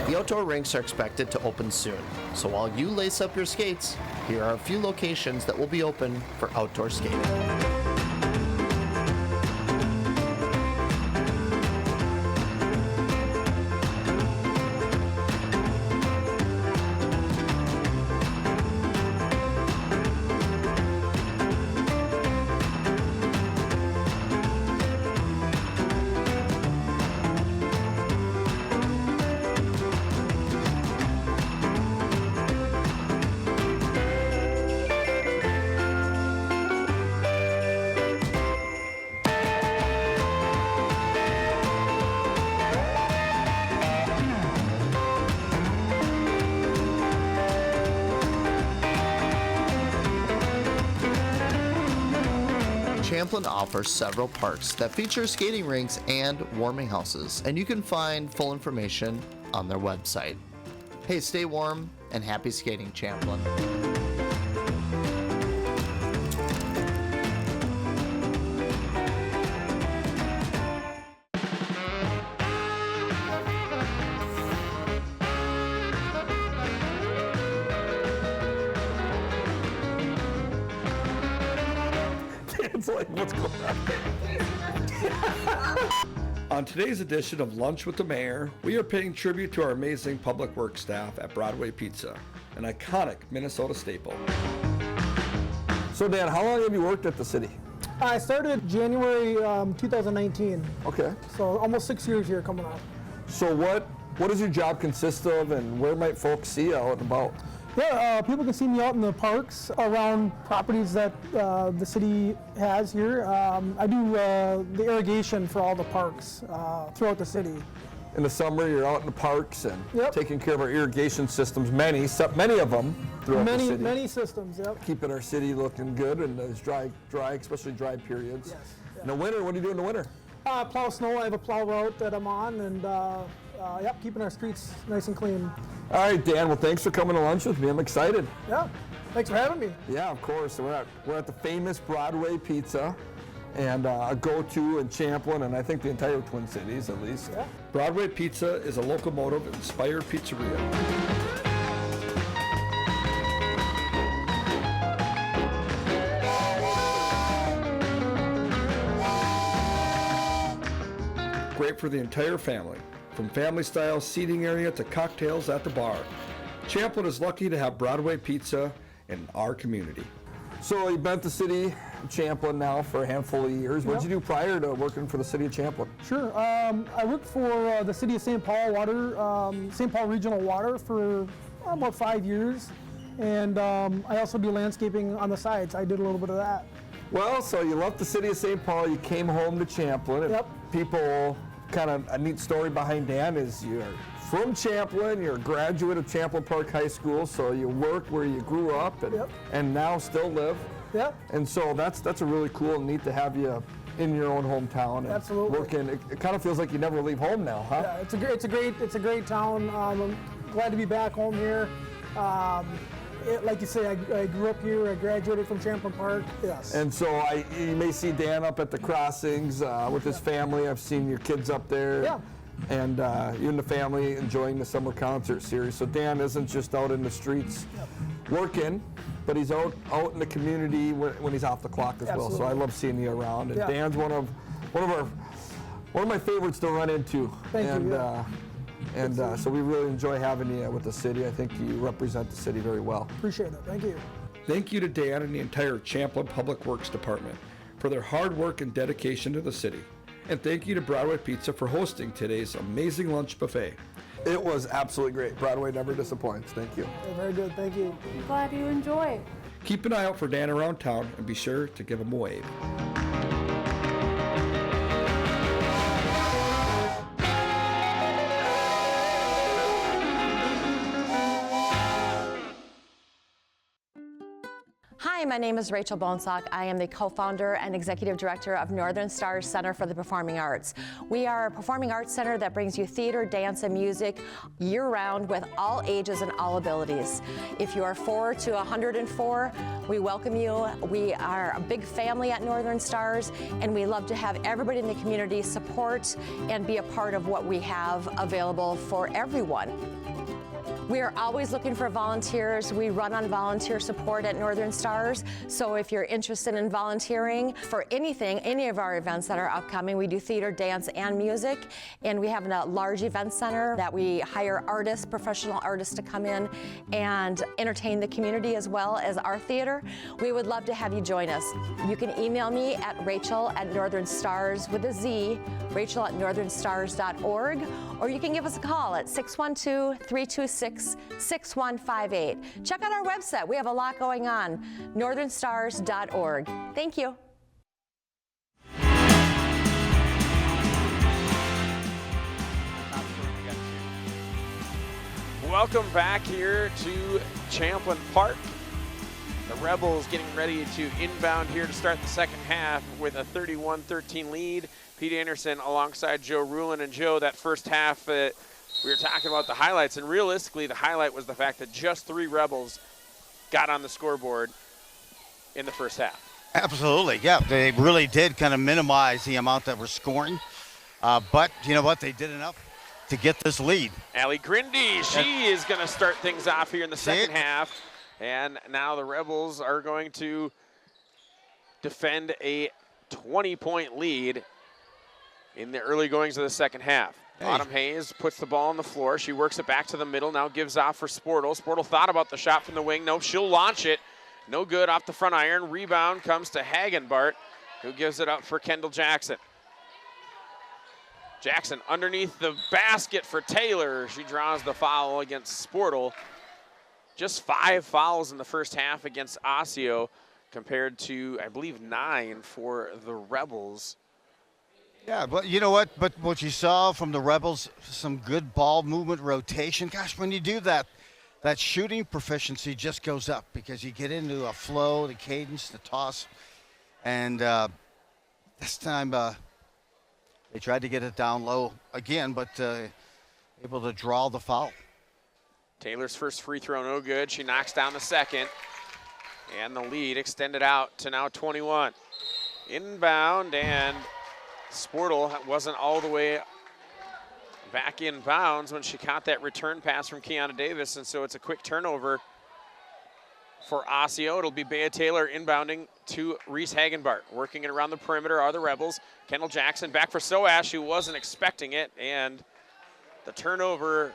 The outdoor rinks are expected to open soon, so while you lace up your skates, here are a few locations that will be open for outdoor skating. Champlin offers several parks that feature skating rinks and warming houses, and you can find full information on their website. Hey, stay warm and happy skating, Champlin. It's like, what's going on? On today's edition of Lunch with the Mayor, we are paying tribute to our amazing public works staff at Broadway Pizza, an iconic Minnesota staple. So Dan, how long have you worked at the city? I started January 2019, Okay. so almost 6 years here coming up. So what does your job consist of, and where might folks see you out and about? Yeah, people can see me out in the parks around properties that the city has here. I do the irrigation for all the parks throughout the city. In the summer, you're out in the parks and Yep. taking care of our irrigation systems, many of them throughout the city. Many systems, yep. Keeping our city looking good in those dry, especially dry periods. Yes, yeah. In the winter, what do you do in the winter? Plow snow, I have a plow route that I'm on, and yep, keeping our streets nice and clean. All right, Dan, well, thanks for coming to lunch with me. I'm excited. Yeah, thanks for having me. Yeah, of course. So we're at the famous Broadway Pizza, and a go-to in Champlin, and I think the entire Twin Cities at least. Yeah. Broadway Pizza is a locomotive-inspired pizzeria. Great for the entire family, from family-style seating area to cocktails at the bar. Champlin is lucky to have Broadway Pizza in our community. So you've been at the city of Champlin now for a handful of years. What did you do prior to working for the city of Champlin? Sure. I worked for the city of St. Paul St. Paul Regional Water for about 5 years, and I also do landscaping on the sides. I did a little bit of that. Well, so you left the city of St. Paul, you came home to Champlin. And Yep. people, kind of a neat story behind Dan is you're from Champlin, you're a graduate of Champlin Park High School, so you work where you grew up and, Yep. and now still live. Yep. And so that's a really cool and neat to have you in your own hometown and Absolutely. working. It kind of feels like you never leave home now, huh? Yeah, it's a great town. I'm glad to be back home here. Like you say, I grew up here. I graduated from Champlin Park. Yes. And so you may see Dan up at the crossings with his family. I've seen your kids up there. Yeah. And you and the family enjoying the summer concert series. So Dan isn't just out in the streets working, but he's out in the community when he's off the clock as well. So Absolutely. I love seeing you around. And Yeah. Dan's one of my favorites to run into. Thank you, And so we really enjoy having you with the city. I think you represent the city very well. Appreciate it. Thank you. Thank you to Dan and the entire Champlin Public Works Department. for their hard work and dedication to the city. And thank you to Broadway Pizza for hosting today's amazing lunch buffet. It was absolutely great. Broadway never disappoints. Thank you. Yeah, very good, thank you. I'm glad you enjoy. Keep an eye out for Dan around town and be sure to give him a wave. Hi, my name is Rachel Bonesock. I am the co-founder and executive director of Northern Stars Center for the Performing Arts. We are a performing arts center that brings you theater, dance, and music year-round with all ages and all abilities. If you are 4 to 104, we welcome you. We are a big family at Northern Stars, and we love to have everybody in the community support and be a part of what we have available for everyone. We are always looking for volunteers. We run on volunteer support at Northern Stars. So if you're interested in volunteering for anything, any of our events that are upcoming, we do theater, dance, and music. And we have a large event center that we hire artists, professional artists to come in and entertain the community as well as our theater. We would love to have you join us. You can email me at Rachel@NorthernStars with a Z, Rachel@northernstars.org, or you can give us a call at 612-326-6158. Check out our website. We have a lot going on, northernstars.org. Thank you. Welcome back here to Champlin Park. The Rebels getting ready to inbound here to start the second half with a 31-13 lead. Pete Anderson alongside Joe Rulin. And Joe, that first half, we were talking about the highlights, and realistically the highlight was the fact that just 3 Rebels got on the scoreboard in the first half. Absolutely, yeah. They really did kind of minimize the amount that we're scoring. But you know what? They did enough to get this lead. Allie Grindy, she is going to start things off here in the second half. And now the Rebels are going to defend a 20-point lead in the early goings of the second half. Hey. Autumn Hayes puts the ball on the floor. She works it back to the middle, now gives off for Sportle. Sportle thought about the shot from the wing. Nope, she'll launch it. No good off the front iron. Rebound comes to Hagenbart, who gives it up for Kendall Jackson. Jackson underneath the basket for Taylor. She draws the foul against Sportle. Just 5 fouls in the first half against Osseo compared to, I believe, 9 for the Rebels. Yeah, but you know what? But what you saw from the Rebels, some good ball movement, rotation. Gosh, when you do that, that shooting proficiency just goes up because you get into a flow, the cadence, the toss. And this time they tried to get it down low again, but able to draw the foul. Taylor's first free throw, no good. She knocks down the second. And the lead extended out to now 21. Inbound, and Sportle wasn't all the way back in bounds when she caught that return pass from Kiana Davis, and so it's a quick turnover for Osseo. It'll be Bea Taylor inbounding to Reese Hagenbart. Working it around the perimeter are the Rebels. Kendall Jackson back for Soash, who wasn't expecting it, and the turnover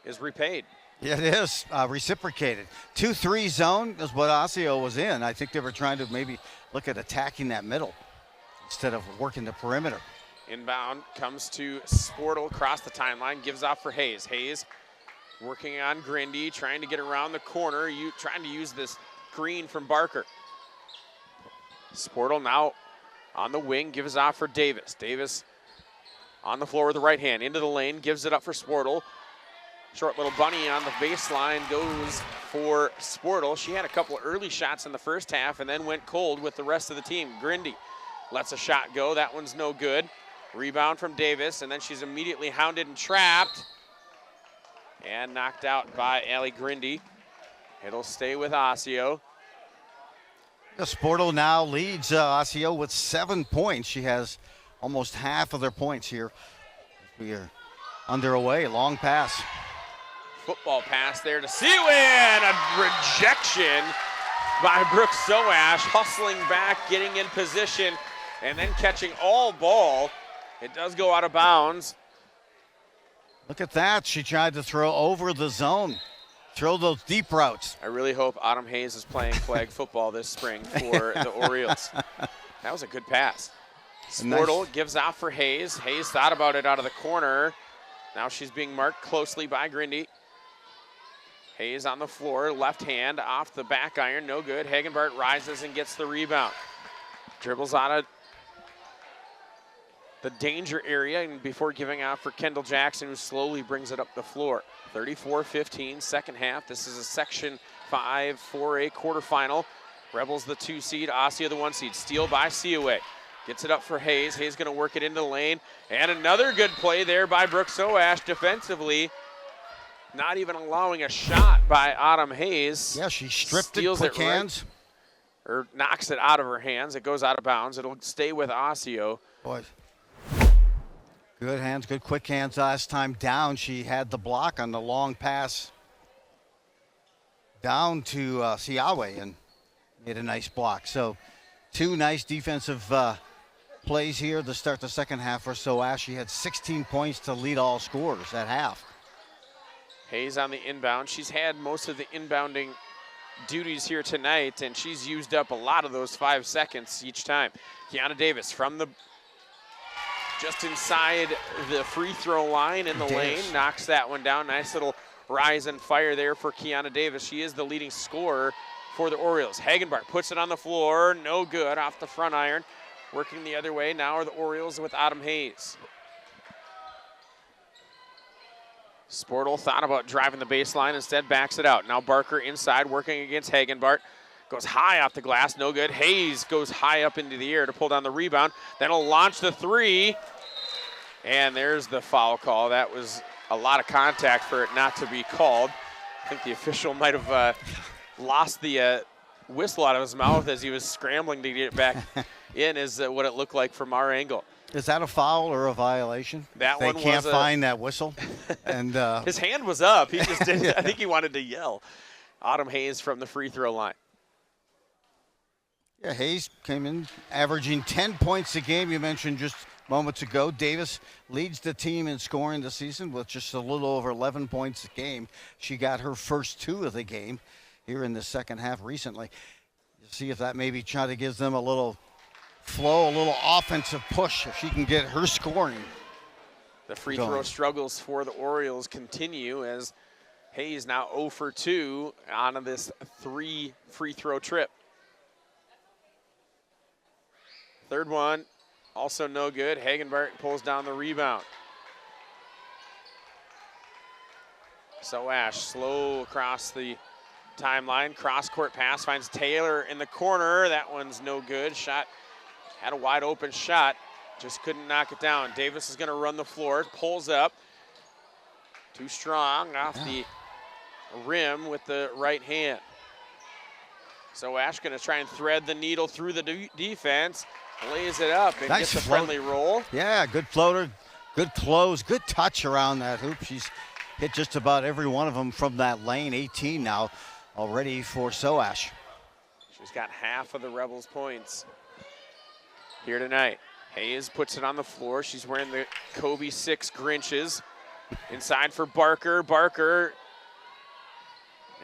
is repaid. Yeah, it is reciprocated. 2-3 zone is what Osseo was in. I think they were trying to maybe look at attacking that middle instead of working the perimeter. Inbound comes to Sportle across the timeline, gives off for Hayes. Hayes working on Grindy, trying to get around the corner, trying to use this green from Barker. Sportle now on the wing, gives off for Davis. Davis on the floor with the right hand, into the lane, gives it up for Sportle. Short little bunny on the baseline goes for Sportle. She had a couple early shots in the first half and then went cold with the rest of the team. Grindy lets a shot go. That one's no good. Rebound from Davis, and then she's immediately hounded and trapped and knocked out by Allie Grindy. It'll stay with Osseo. Sportle now leads Osseo with 7 points. She has almost half of their points here. We are underway. Long pass. Football pass there to Seawin. A rejection by Brooke Soash, hustling back, getting in position, and then catching all ball. It does go out of bounds. Look at that. She tried to throw over the zone. throw those deep routes. I really hope Autumn Hayes is playing flag football this spring for the Orioles. That was a good pass. Sportle gives off for Hayes. Hayes thought about it out of the corner. Now she's being marked closely by Grindy. Hayes on the floor, left hand off the back iron, no good. Hagenbart rises and gets the rebound. Dribbles out of the danger area and before giving out for Kendall Jackson, who slowly brings it up the floor. 34-15, second half. This is a Section 5 4A quarterfinal. Rebels the 2 seed, Osseo the 1 seed. Steal by Seaway. Gets it up for Hayes. Hayes going to work it into the lane. And another good play there by Brooke Soash defensively. Not even allowing a shot by Autumn Hayes. Yeah, she stripped it, quick hands. Or knocks it out of her hands. It goes out of bounds. It'll stay with Osseo. Boy. Good hands, good quick hands. Last time down, she had the block on the long pass down to Siawe and made a nice block. So 2 nice defensive plays here to start the second half for Soash. She had 16 points to lead all scorers at half. Hayes on the inbound. She's had most of the inbounding duties here tonight, and she's used up a lot of those 5 seconds each time. Kiana Davis from the just inside the free throw line in the lane, knocks that one down. Nice little rise and fire there for Kiana Davis. She is the leading scorer for the Orioles. Hagenbart puts it on the floor, no good, off the front iron. Working the other way now are the Orioles with Autumn Hayes. Sportle thought about driving the baseline, instead backs it out. Now Barker inside working against Hagenbart. Goes high off the glass, no good. Hayes goes high up into the air to pull down the rebound. Then he'll launch the 3. And there's the foul call. That was a lot of contact for it not to be called. I think the official might have lost the whistle out of his mouth as he was scrambling to get it back in, is what it looked like from our angle. Is that a foul or a violation? That they one can't was find that whistle. And his hand was up. He just didn't. I think he wanted to yell. Autumn Hayes from the free throw line. Yeah, Hayes came in averaging 10 points a game. You mentioned just moments ago. Davis leads the team in scoring this season with just a little over 11 points a game. She got her first 2 of the game here in the second half recently. You'll see if that maybe try to give them a little flow, a little offensive push, if she can get her scoring. The free throw struggles for the Orioles continue as Hayes now 0 for 2 on this 3 free throw trip. Third one, also no good. Hagenbart pulls down the rebound. Soash slow across the timeline. Cross-court pass finds Taylor in the corner. That one's no good. Shot, had a wide open shot, just couldn't knock it down. Davis is going to run the floor, pulls up. Too strong off the rim with the right hand. Soash going to try and thread the needle through the defense. Lays it up and nice gets a friendly roll. Yeah, good floater, good close, good touch around that hoop. She's hit just about every one of them from that lane. 18 now already for Soash. She's got half of the Rebels' points here tonight. Hayes puts it on the floor. She's wearing the Kobe 6 Grinches. Inside for Barker. Barker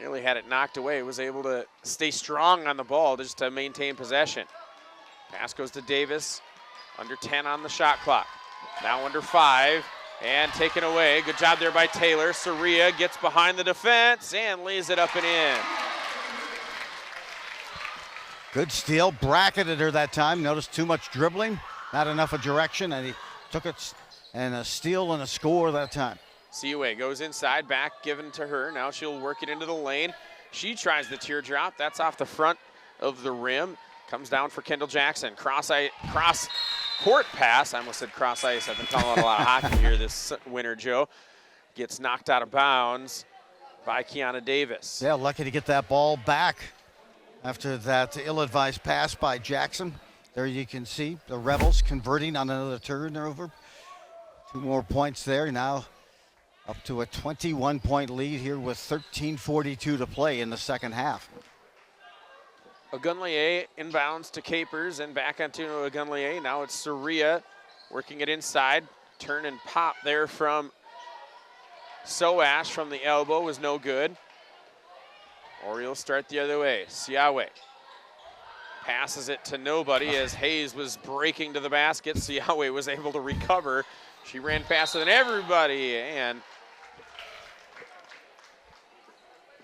nearly had it knocked away. Was able to stay strong on the ball just to maintain possession. Pass goes to Davis. Under 10 on the shot clock. Now under 5 and taken away. Good job there by Taylor. Soria gets behind the defense and lays it up and in. Good steal, bracketed her that time. Notice too much dribbling, not enough of direction, and he took it and a steal and a score that time. Seaway goes inside, back given to her. Now she'll work it into the lane. She tries the teardrop. That's off the front of the rim. Comes down for Kendall Jackson. Cross court pass. I almost said cross ice. I've been calling a lot of hockey here this winter, Joe. Gets knocked out of bounds by Kiana Davis. Yeah, lucky to get that ball back after that ill-advised pass by Jackson. There you can see the Rebels converting on another turnover. 2 more points there. Now up to a 21-point lead here with 13:42 to play in the second half. Agunlier inbounds to Capers and back onto Agunlier. Now it's Soria working it inside. Turn and pop there from Soash from the elbow was no good. Orioles start the other way. Siawe passes it to nobody as Hayes was breaking to the basket. Siawe was able to recover. She ran faster than everybody, and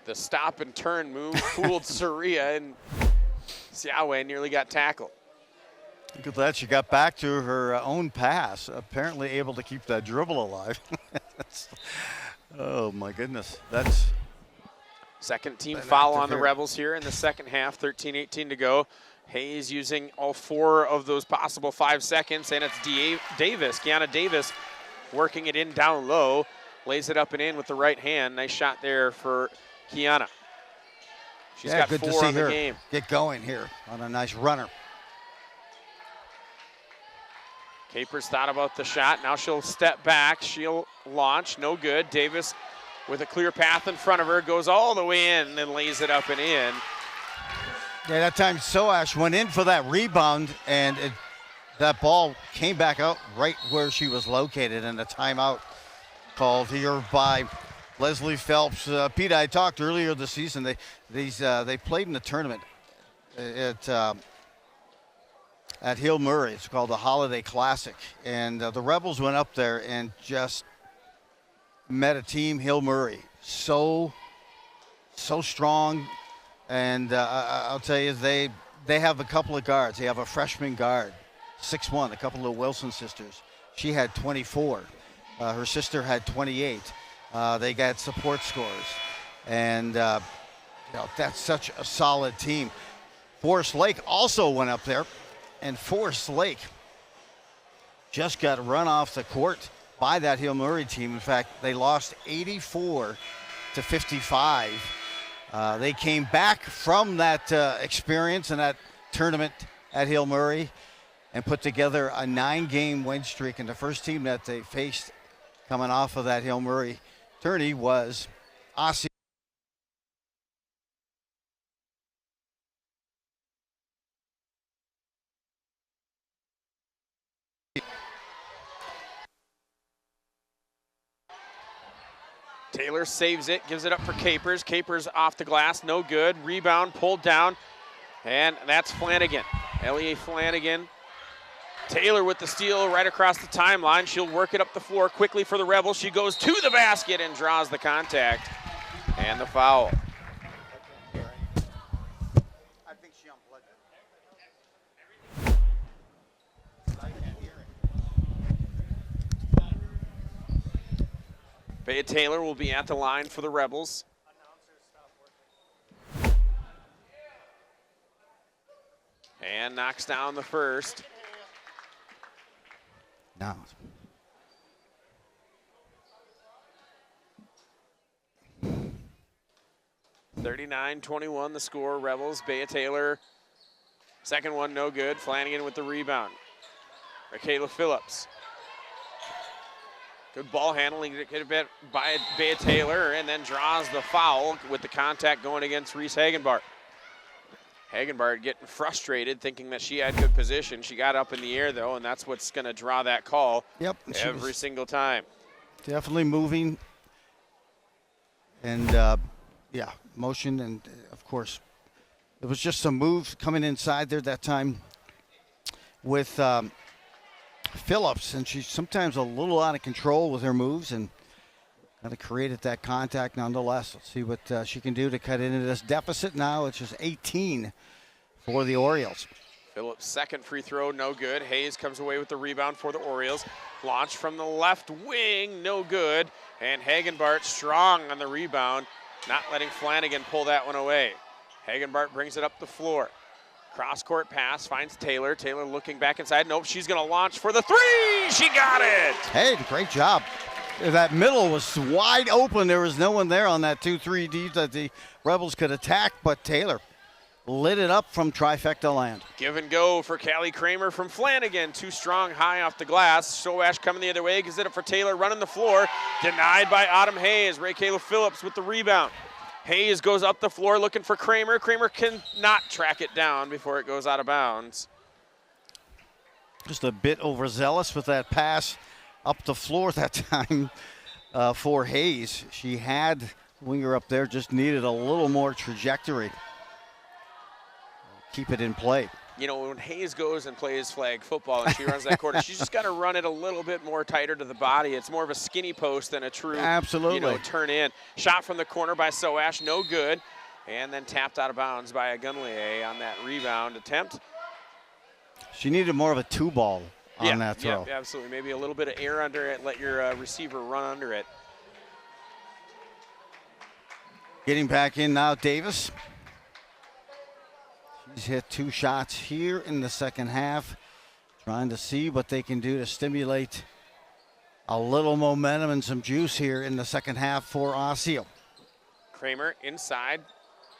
the stop and turn move fooled Saria, and Siawe nearly got tackled. Look at that. She got back to her own pass, apparently able to keep that dribble alive. Oh, my goodness. That's second team foul on the Rebels here in the second half, 13-18 to go. Hayes using all 4 of those possible 5 seconds, and it's Davis, Kiana Davis, working it in down low, lays it up and in with the right hand. Nice shot there for Kiana. She's got good 4 to see on the her game. get going here on a nice runner. Capers thought about the shot. Now she'll step back. She'll launch. No good. Davis with a clear path in front of her goes all the way in and then lays it up and in. Yeah, that time Soash went in for that rebound, and that ball came back out right where she was located, and a timeout called here by Leslie Phelps. Pete, I talked earlier this season. They played in the tournament at Hill Murray. It's called the Holiday Classic, and the Rebels went up there and just met a team, Hill Murray, so strong. And I'll tell you, they have a couple of guards. They have a freshman guard, 6'1", a couple of Wilson sisters. She had 24. Her sister had 28. They got support scores. And that's such a solid team. Forest Lake also went up there, and Forest Lake just got run off the court by that Hill Murray team. In fact, they lost 84-55. They came back from that experience and that tournament at Hill Murray and put together a 9-game win streak. And the first team that they faced coming off of that Hill Murray tourney was Osseo. Taylor saves it, gives it up for Capers. Capers off the glass, no good. Rebound, pulled down, and that's Flanagan. Ellie Flanagan. Taylor with the steal right across the timeline. She'll work it up the floor quickly for the Rebels. She goes to the basket and draws the contact and the foul. I think she unplugged it. Bea Taylor will be at the line for the Rebels. And knocks down the first. Now. (39-21) the score. Rebels. Bea Taylor. Second one no good. Flanagan with the rebound. Michaela Phillips. Good ball handling by Bea Taylor, and then draws the foul with the contact going against Reese Hagenbart. Hagenbart getting frustrated, thinking that she had good position. She got up in the air, though, and that's what's going to draw that call every single time. Definitely moving. And, motion. And, of course, it was just some moves coming inside there that time with Phillips. And she's sometimes a little out of control with her moves and kind of created that contact nonetheless. Let's see what she can do to cut into this deficit now. It's just 18 for the Orioles. Phillips' second free throw, no good. Hayes comes away with the rebound for the Orioles. Launch from the left wing, no good. And Hagenbart strong on the rebound, not letting Flanagan pull that one away. Hagenbart brings it up the floor. Cross-court pass, finds Taylor. Taylor looking back inside. Nope, she's going to launch for the three. She got it. Hey, great job. That middle was wide open. There was no one there on that 2-3 deep that the Rebels could attack, but Taylor lit it up from trifecta land. Give and go for Callie Kramer from Flanagan. Too strong, high off the glass. Soash coming the other way. Gives it up for Taylor, running the floor. Denied by Autumn Hayes. Raquel Phillips with the rebound. Hayes goes up the floor looking for Kramer. Kramer cannot track it down before it goes out of bounds. Just a bit overzealous with that pass up the floor that time for Hayes. She had Winger up there just needed a little more trajectory. Keep it in play. You know, when Hayes goes and plays flag football and she runs that quarter, she's just got to run it a little bit more tighter to the body. It's more of a skinny post than a true, absolutely, turn in. Shot from the corner by Soash, no good. And then tapped out of bounds by Agunlier on that rebound attempt. She needed more of a two ball on that throw. Yeah, absolutely. Maybe a little bit of air under it, let your receiver run under it. Getting back in now, Davis. She's hit 2 shots here in the second half. Trying to see what they can do to stimulate a little momentum and some juice here in the second half for Osseo. Kramer inside,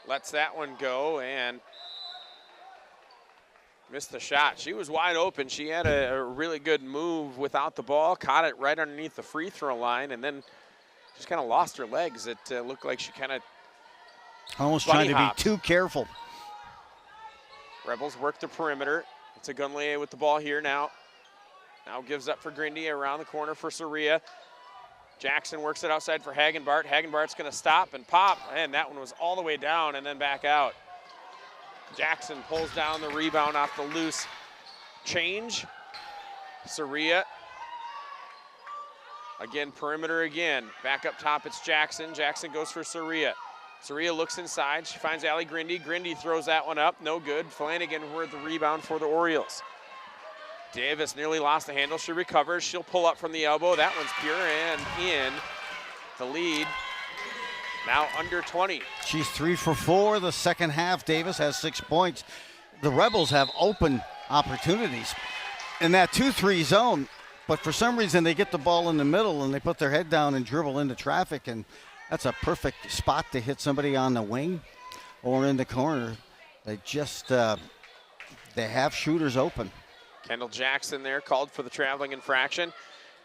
lets that one go and missed the shot. She was wide open. She had a really good move without the ball, caught it right underneath the free throw line, and then just kind of lost her legs. It looked like she kind of almost trying to be too careful. Rebels work the perimeter. It's Agunlier with the ball here now. Now gives up for Grindy around the corner for Soria. Jackson works it outside for Hagenbart. Hagenbart's going to stop and pop, and that one was all the way down and then back out. Jackson pulls down the rebound off the loose change. Soria. Again, perimeter again. Back up top, it's Jackson. Jackson goes for Soria. Soria looks inside. She finds Allie Grindy. Grindy throws that one up. No good. Flanagan with the rebound for the Orioles. Davis nearly lost the handle. She recovers. She'll pull up from the elbow. That one's pure and in. The lead now under 20. She's 3 for 4 the second half. Davis has 6 points. The Rebels have open opportunities in that 2-3 zone, but for some reason they get the ball in the middle and they put their head down and dribble into traffic, and that's a perfect spot to hit somebody on the wing or in the corner. They just, they have shooters open. Kendall Jackson there called for the traveling infraction.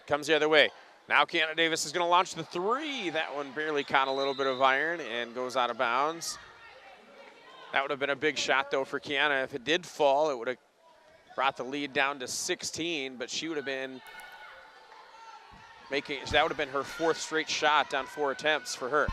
Comes the other way. Now Kiana Davis is going to launch the 3. That one barely caught a little bit of iron and goes out of bounds. That would have been a big shot, though, for Kiana. If it did fall, it would have brought the lead down to 16, but she would have been that would have been her 4th straight shot on 4 attempts for her.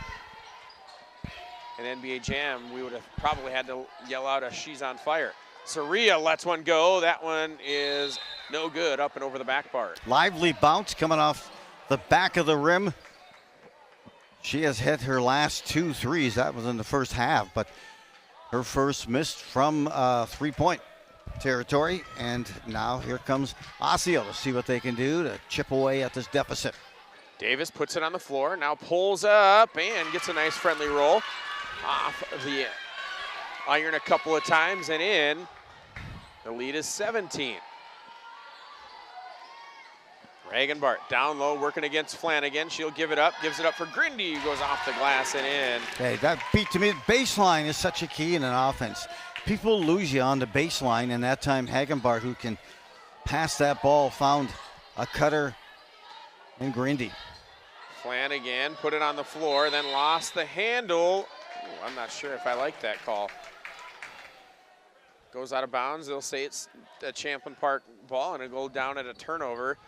In NBA Jam, we would have probably had to yell out a "she's on fire." Soria lets one go. That one is no good, up and over the back bar. Lively bounce coming off the back of the rim. She has hit her last 2 threes. That was in the first half, but her first missed from 3-point territory. And now here comes Osseo to see what they can do to chip away at this deficit. Davis puts it on the floor, now pulls up and gets a nice friendly roll off of the iron a couple of times and in. The lead is 17. Hagenbart down low, working against Flanagan. She'll give it up, gives it up for Grindy, who goes off the glass and in. Hey, that beat to me. Baseline is such a key in an offense. People lose you on the baseline, and that time Hagenbart, who can pass that ball, found a cutter in Grindy. Flanagan put it on the floor, then lost the handle. Ooh, I'm not sure if I like that call. Goes out of bounds. They'll say it's a Champlin Park ball, and it'll go down at a turnover.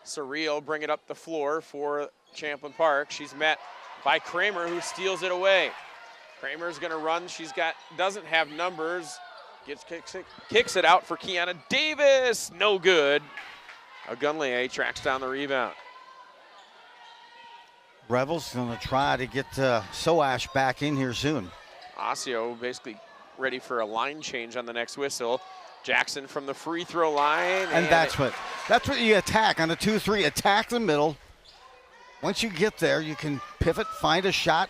Surreal bring it up the floor for Champlin Park. She's met by Kramer, who steals it away. Kramer's going to run. Doesn't have numbers. Kicks it out for Kiana Davis. No good. Agunlier tracks down the rebound. Rebels going to try to get Soash back in here soon. Osseo basically ready for a line change on the next whistle. Jackson from the free throw line. And that's what you attack on the 2-3. Attack the middle. Once you get there, you can pivot, find a shot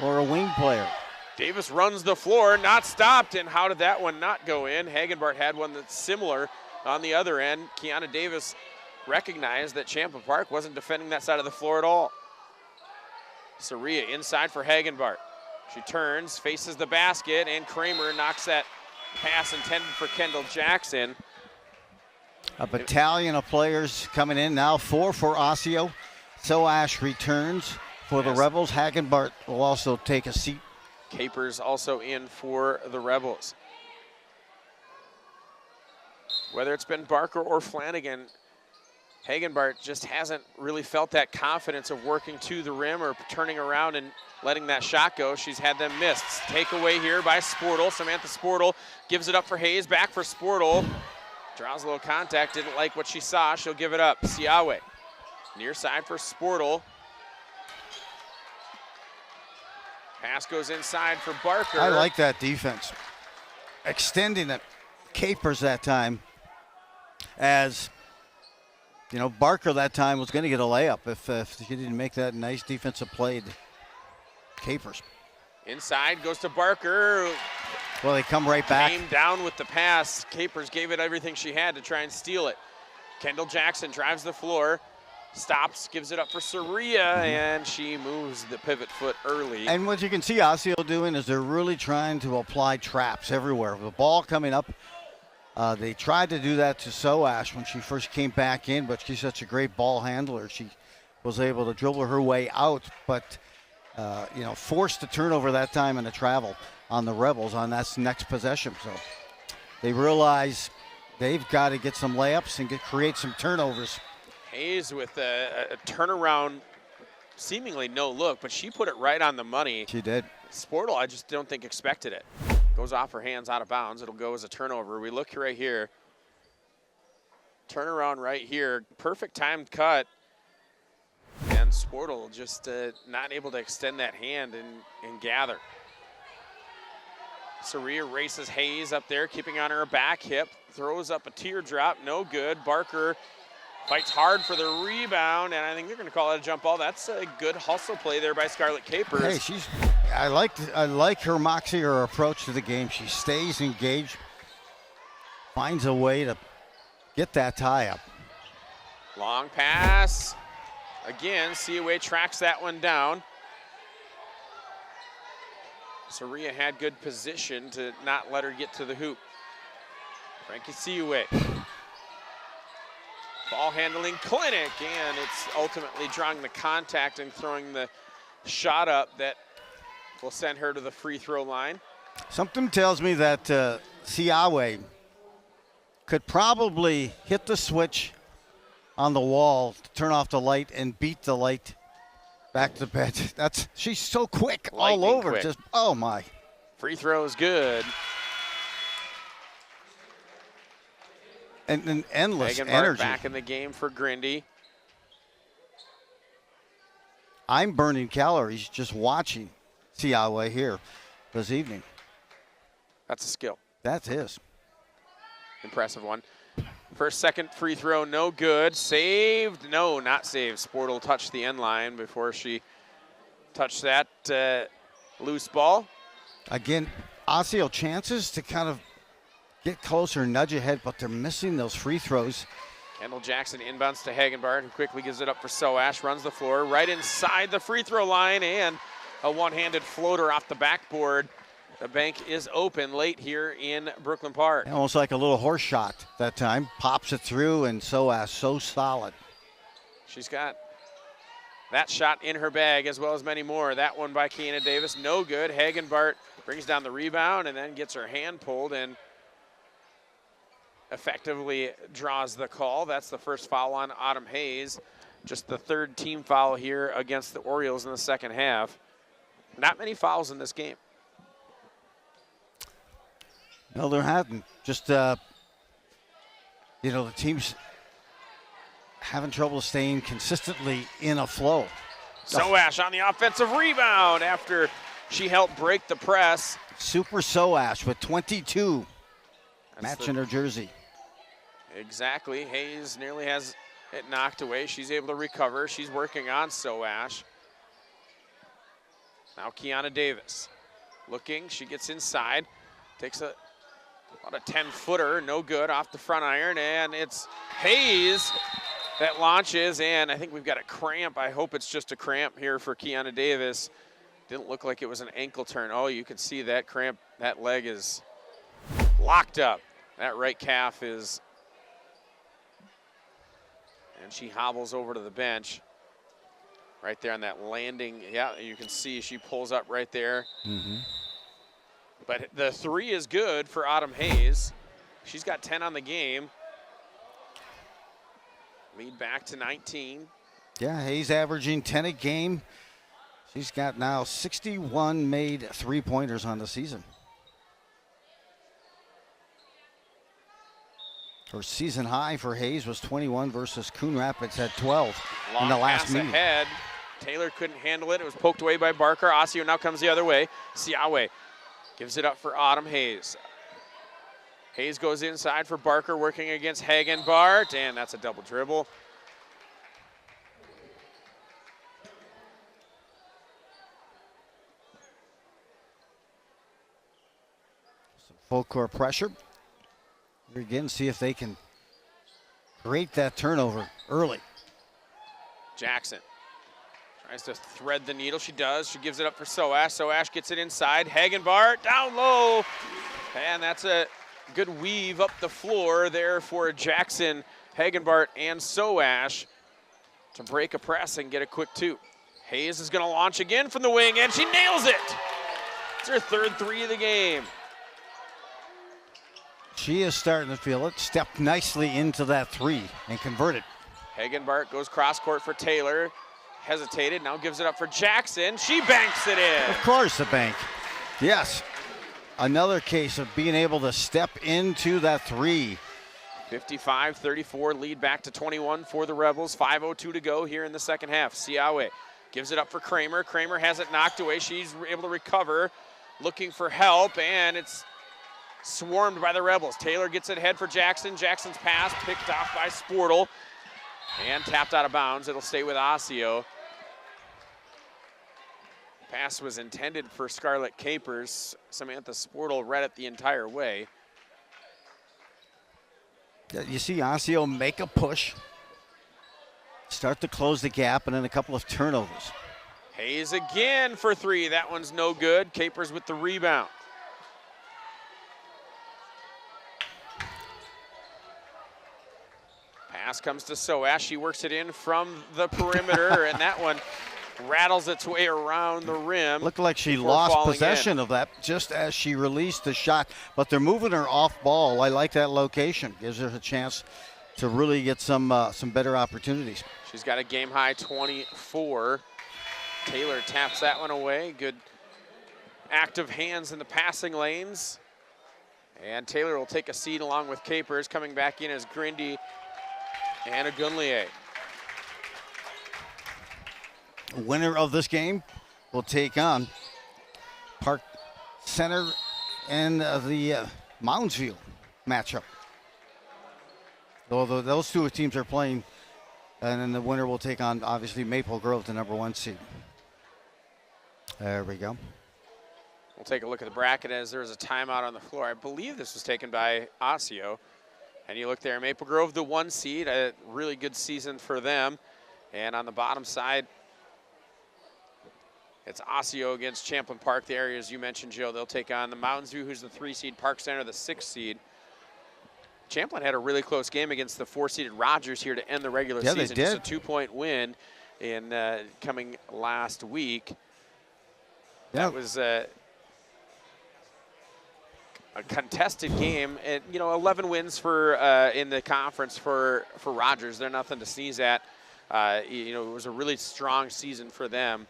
or a wing player. Davis runs the floor, not stopped, and how did that one not go in? Hagenbart had one that's similar on the other end. Kiana Davis recognized that Champlin Park wasn't defending that side of the floor at all. Soria inside for Hagenbart. She turns, faces the basket, and Kramer knocks that pass intended for Kendall Jackson. A battalion of players coming in now, 4 for Osseo. Soash returns for the Rebels. Hagenbart will also take a seat. Capers also in for the Rebels. Whether it's been Barker or Flanagan, Hagenbart just hasn't really felt that confidence of working to the rim or turning around and letting that shot go. She's had them missed. Takeaway here by Sportle. Samantha Sportle gives it up for Hayes. Back for Sportle. Draws a little contact. Didn't like what she saw. She'll give it up. Siawe. Near side for Sportle. Pass goes inside for Barker. I like that defense. Extending it. Capers that time. As, you know, Barker that time was going to get a layup if he didn't make that nice defensive play. Capers. Inside goes to Barker. Well, they come right back. Came down with the pass. Capers gave it everything she had to try and steal it. Kendall Jackson drives the floor. Stops, gives it up for Soria, and she moves the pivot foot early. And what you can see Osseo doing is they're really trying to apply traps everywhere. The ball coming up, they tried to do that to Soash when she first came back in, but she's such a great ball handler. She was able to dribble her way out, but forced a turnover that time and a travel on the Rebels on that next possession. So they realize they've got to get some layups and create some turnovers. Hayes with a turnaround, seemingly no look, but she put it right on the money. She did. Sportle, I just don't think expected it. Goes off her hands, out of bounds. It'll go as a turnover. We look right here. Turnaround right here. Perfect timed cut. And Sportle just not able to extend that hand and gather. Soria races Hayes up there, keeping on her back hip. Throws up a teardrop, no good. Barker fights hard for the rebound, and I think they're going to call it a jump ball. That's a good hustle play there by Scarlett Capers. Hey, I like her moxie, her approach to the game. She stays engaged, finds a way to get that tie up. Long pass. Again, Siawe tracks that one down. Soria had good position to not let her get to the hoop. Frankie Siawe. Ball handling clinic, and it's ultimately drawing the contact and throwing the shot up that will send her to the free throw line. Something tells me that Siawe could probably hit the switch on the wall to turn off the light and beat the light back to the bench. She's so quick, all over. Quick. Just, oh my. Free throw is good. And endless Hagenbart energy. back in the game for Grindy. I'm burning calories just watching Siawe here this evening. That's a skill. That's his. Impressive one. First, second free throw, no good. Saved, no, not saved. Sportle touched the end line before she touched that loose ball. Again, Osseo chances to kind of get closer, nudge ahead, but they're missing those free throws. Kendall Jackson inbounds to Hagenbart, who quickly gives it up for Soash, runs the floor right inside the free throw line, and a one-handed floater off the backboard. The bank is open late here in Brooklyn Park. Almost like a little horse shot that time. Pops it through, and Soash so solid. She's got that shot in her bag as well as many more. That one by Kiana Davis, no good. Hagenbart brings down the rebound and then gets her hand pulled and effectively draws the call. That's the first foul on Autumn Hayes. Just the third team foul here against the Orioles in the second half. Not many fouls in this game. No, there haven't. Just, the team's having trouble staying consistently in a flow. Soash on the offensive rebound after she helped break the press. Super Soash with 22. Matching her jersey. Exactly. Hayes nearly has it knocked away. She's able to recover. She's working on Soash. Now Kiana Davis looking. She gets inside. Takes about a 10-footer. No good off the front iron. And it's Hayes that launches. And I think we've got a cramp. I hope it's just a cramp here for Kiana Davis. Didn't look like it was an ankle turn. Oh, you can see that cramp. That leg is locked up. That right calf is, and she hobbles over to the bench. Right there on that landing. Yeah, you can see she pulls up right there. But the three is good for Autumn Hayes. She's got 10 on the game. Lead back to 19. Yeah, Hayes averaging 10 a game. She's got now 61 made three-pointers on the season. Her season high for Hayes was 21 versus Coon Rapids at 12 in the last pass meeting. Ahead. Taylor couldn't handle it. It was poked away by Barker. Osseo now comes the other way. Siawe gives it up for Autumn Hayes. Hayes goes inside for Barker, working against Hagen Bart, and that's a double dribble. Some full court pressure. Here again, see if they can create that turnover early. Jackson tries to thread the needle. She does. She gives it up for Soash. Soash gets it inside. Hagen Bart down low, and that's a good weave up the floor there for Jackson, Hagenbart, and Soash to break a press and get a quick two. Hayes is going to launch again from the wing, and she nails it. It's her third three of the game. She is starting to feel it. Stepped nicely into that three and converted. Hagenbart goes cross court for Taylor. Hesitated, now gives it up for Jackson. She banks it in. Of course, the bank. Yes. Another case of being able to step into that three. 55-34, lead back to 21 for the Rebels. 5:02 to go here in the second half. Siawe gives it up for Kramer. Kramer has it knocked away. She's able to recover, looking for help, and it's swarmed by the Rebels. Taylor gets it ahead for Jackson. Jackson's pass picked off by Sportle and tapped out of bounds. It'll stay with Osseo. Pass was intended for Scarlett Capers. Samantha Sportle read it the entire way. You see Osseo make a push, start to close the gap, and then a couple of turnovers. Hayes again for three. That one's no good. Capers with the rebound. Pass comes to Soash. She works it in from the perimeter, and that one rattles its way around the rim. Looked like she lost possession of that just as she released the shot, but they're moving her off ball. I like that location. Gives her a chance to really get some better opportunities. She's got a game high 24. Taylor taps that one away. Good active hands in the passing lanes. And Taylor will take a seat along with Capers. Coming back in as Grindy and Agunlier. Winner of this game will take on Park Center and the Moundsview matchup. Though those two teams are playing, and then the winner will take on, obviously, Maple Grove, the #1 seed. There we go. We'll take a look at the bracket as there was a timeout on the floor. I believe this was taken by Osseo. And you look there, Maple Grove, the 1 seed, a really good season for them. And on the bottom side, it's Osseo against Champlin Park, the areas you mentioned, Joe. They'll take on the Mountains View, who's the 3 seed, Park Center, the 6 seed. Champlin had a really close game against the 4-seeded Rogers here to end the regular season. They did. Just a 2-point win in coming last week. Yeah. That was a contested game, and 11 wins for in the conference for Rogers. They're nothing to sneeze at. It was a really strong season for them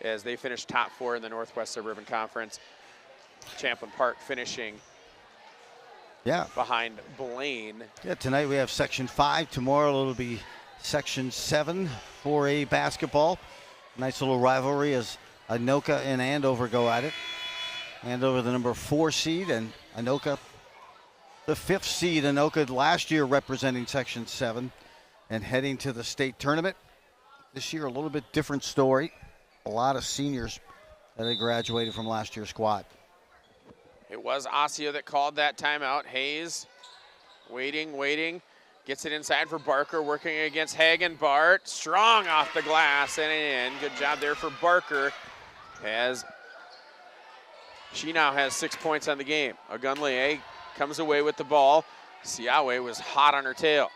as they finished top 4 in the Northwest Suburban Conference. Champlin Park finishing behind Blaine. Yeah, tonight we have Section 5. Tomorrow it'll be Section 7, 4A basketball. Nice little rivalry as Anoka and Andover go at it. Andover the #4 seed, and Anoka the 5th seed. Anoka last year representing Section 7 and heading to the state tournament. This year a little bit different story. A lot of seniors that had graduated from last year's squad. It was Osseo that called that timeout. Hayes waiting, gets it inside for Barker, working against Hagen Bart. Strong off the glass and in. Good job there for Barker as she now has 6 points on the game. Agunlier comes away with the ball. Siawe was hot on her tail.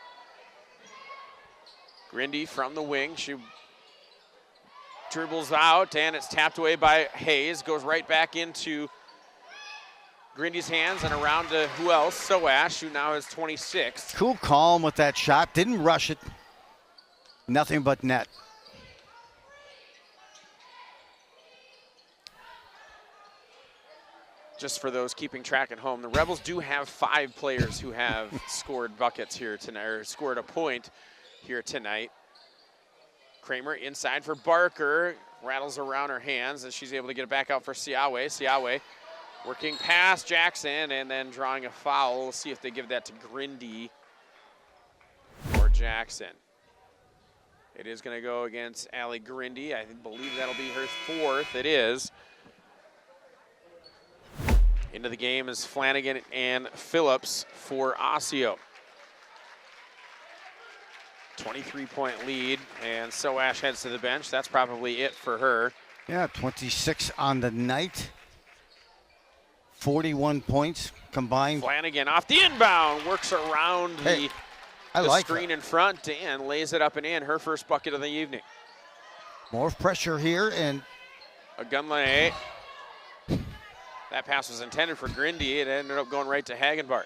Grindy from the wing. She dribbles out, and it's tapped away by Hayes. Goes right back into Grindy's hands and around to who else? Soash, who now has 26. Cool, calm with that shot. Didn't rush it. nothing but net. Just for those keeping track at home, the Rebels do have 5 players who have scored buckets here tonight, or scored a point here tonight. Kramer inside for Barker, rattles around her hands, and she's able to get it back out for Siawe. Siawe working past Jackson and then drawing a foul. We'll see if they give that to Grindy or Jackson. It is going to go against Allie Grindy. I believe that'll be her 4th. It is. Into the game is Flanagan and Phillips for Osseo. 23-point lead, and Soash heads to the bench. That's probably it for her. Yeah, 26 on the night. 41 points combined. Flanagan off the inbound, works around the screen in front and lays it up and in. Her first bucket of the evening. More pressure here, and Agunle. That pass was intended for Grindy. It ended up going right to Hagenbart.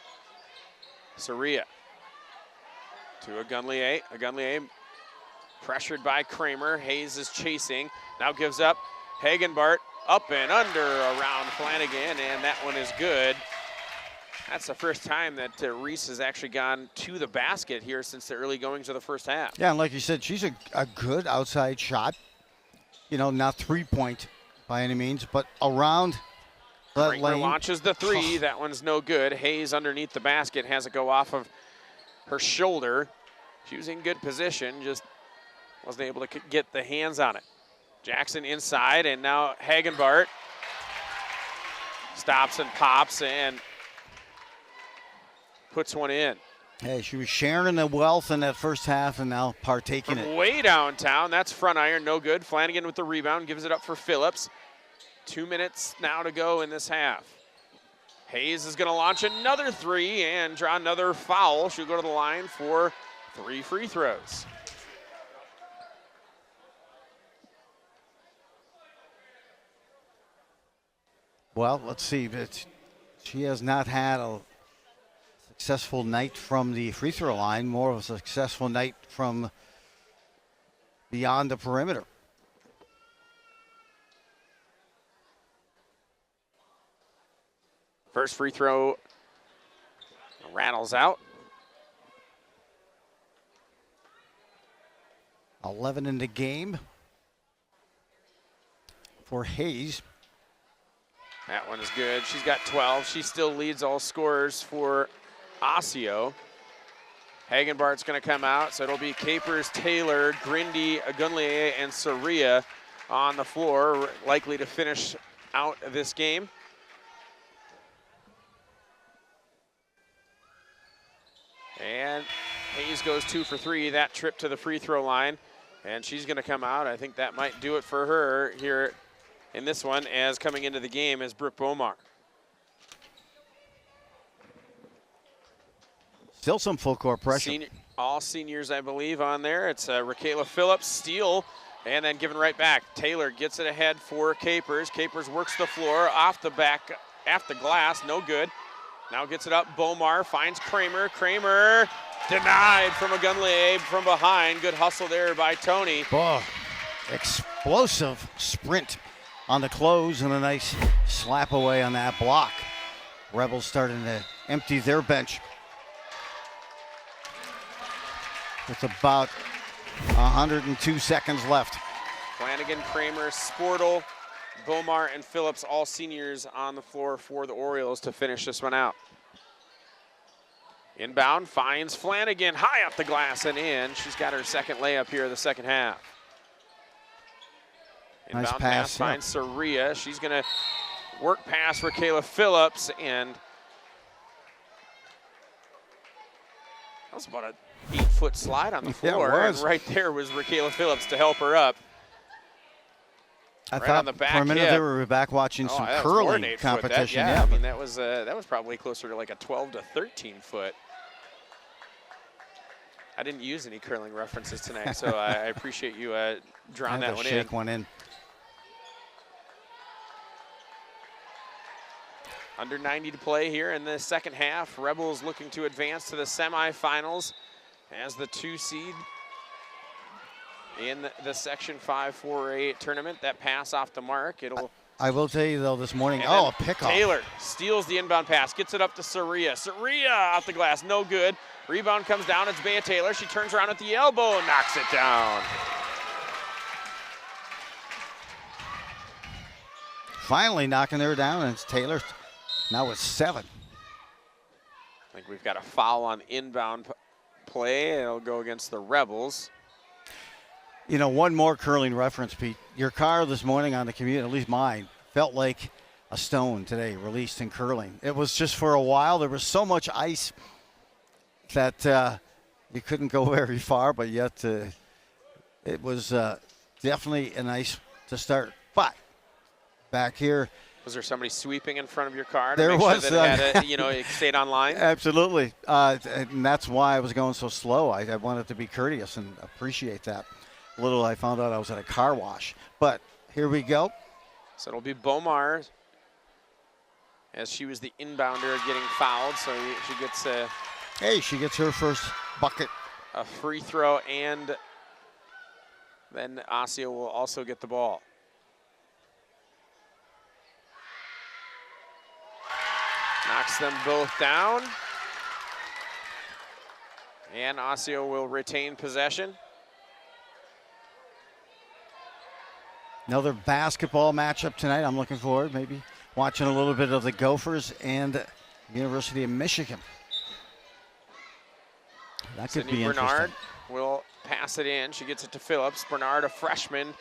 Soria to Agunle. Agunle pressured by Kramer. Hayes is chasing. Now gives up. Hagenbart up and under around Flanagan, and that one is good. That's the first time that Reese has actually gone to the basket here since the early goings of the first half. Yeah, and like you said, she's a good outside shot. You know, not 3-point by any means, but around the Kramer lane. launches the 3. That one's no good. Hayes underneath the basket has it go off of her shoulder. She was in good position, just wasn't able to get the hands on it. Jackson inside, and now Hagenbart stops and pops and puts one in. Hey, she was sharing the wealth in that first half and now partaking From it. way downtown, that's front iron, no good. Flanagan with the rebound, gives it up for Phillips. 2 minutes now to go in this half. Hayes is gonna launch another 3 and draw another foul. She'll go to the line for 3 free throws. Well, let's see. But she has not had a successful night from the free throw line, more of a successful night from beyond the perimeter. First free throw rattles out. 11 in the game for Hayes. That one is good. She's got 12. She still leads all scorers for Osseo. Hagenbart's going to come out, so it'll be Capers, Taylor, Grindy, Agunle, and Soria on the floor, likely to finish out this game. And Hayes goes 2 for 3, that trip to the free throw line. And she's going to come out. I think that might do it for her here in this one, as coming into the game is Brooke Bomar. Still some full court pressure. All seniors, I believe, on there. It's Raquela Phillips, steal, and then given right back. Taylor gets it ahead for Capers. Capers works the floor, off the back, off the glass, no good. Now gets it up, Bomar finds Kramer. Kramer denied from Agunle from behind. Good hustle there by Tony. Oh, explosive sprint on the close and a nice slap away on that block. Rebels starting to empty their bench with about 102 seconds left. Flanagan, Kramer, Sportle, Bomar, and Phillips, all seniors on the floor for the Orioles to finish this one out. Inbound finds Flanagan, high up the glass and in. She's got her second layup here in the second half. Inbound Nice pass finds Soria. She's going to work past Raquela Phillips, and that was about an 8-foot slide on the floor. Yeah, it was. And right there was Raquela Phillips to help her up. I Right thought on the back for a minute hip. they were back watching some that was more than curling 8 foot. competition. I mean, that was probably closer to like a 12 to 13 foot. I didn't use any curling references tonight, so I appreciate you drawing that one in. Shake one in. Under 90 to play here in the second half. Rebels looking to advance to the semifinals as the 2 seed. in the Section 5-4A tournament. That pass off the mark. I will tell you, though, this morning, and a pickoff. Taylor steals the inbound pass, gets it up to Saria. Saria off the glass, no good. Rebound comes down, it's Bea Taylor. She turns around at the elbow and knocks it down. Finally knocking her down, and it's Taylor now with 7. I think we've got a foul on inbound play. It'll go against the Rebels. You know, one more curling reference, Pete. Your car this morning on the commute, at least mine, felt like a stone today released in curling. It was just for a while. There was so much ice that you couldn't go very far, but yet it was definitely a nice to start. But back here. Was there somebody sweeping in front of your car to there make was, sure that it stayed on line? Absolutely. And that's why I was going so slow. I wanted to be courteous and appreciate that. Little I found out I was at a car wash. But here we go. So it'll be Bomar, as she was the inbounder getting fouled. So she gets she gets her first bucket. A free throw, and then Osseo will also get the ball. Knocks them both down. And Osseo will retain possession. Another basketball matchup tonight. I'm looking forward, maybe watching a little bit of the Gophers and University of Michigan. That could be interesting. Bernard will pass it in. She gets it to Phillips. Bernard, a freshman.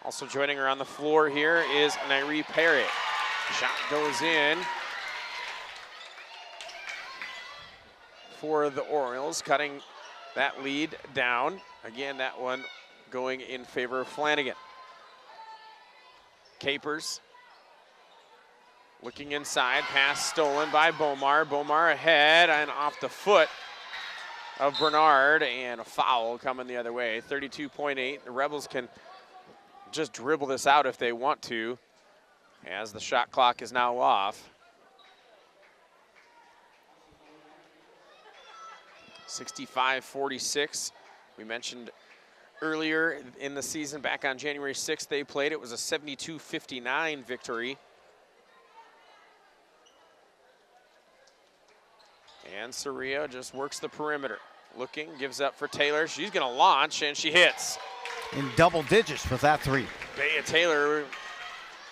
Also joining her on the floor here is Nairi Parrott. Shot goes in for the Orioles, cutting that lead down. Again, that one going in favor of Flanagan. Capers looking inside, pass stolen by Bomar. Bomar ahead and off the foot of Bernard, and a foul coming the other way. 32.8. The Rebels can just dribble this out if they want to, as the shot clock is now off. 65-46. We mentioned earlier in the season, back on January 6th, they played. It was a 72-59 victory. And Saria just works the perimeter. Looking, gives up for Taylor. She's going to launch, and she hits. In double digits with that three. Bea Taylor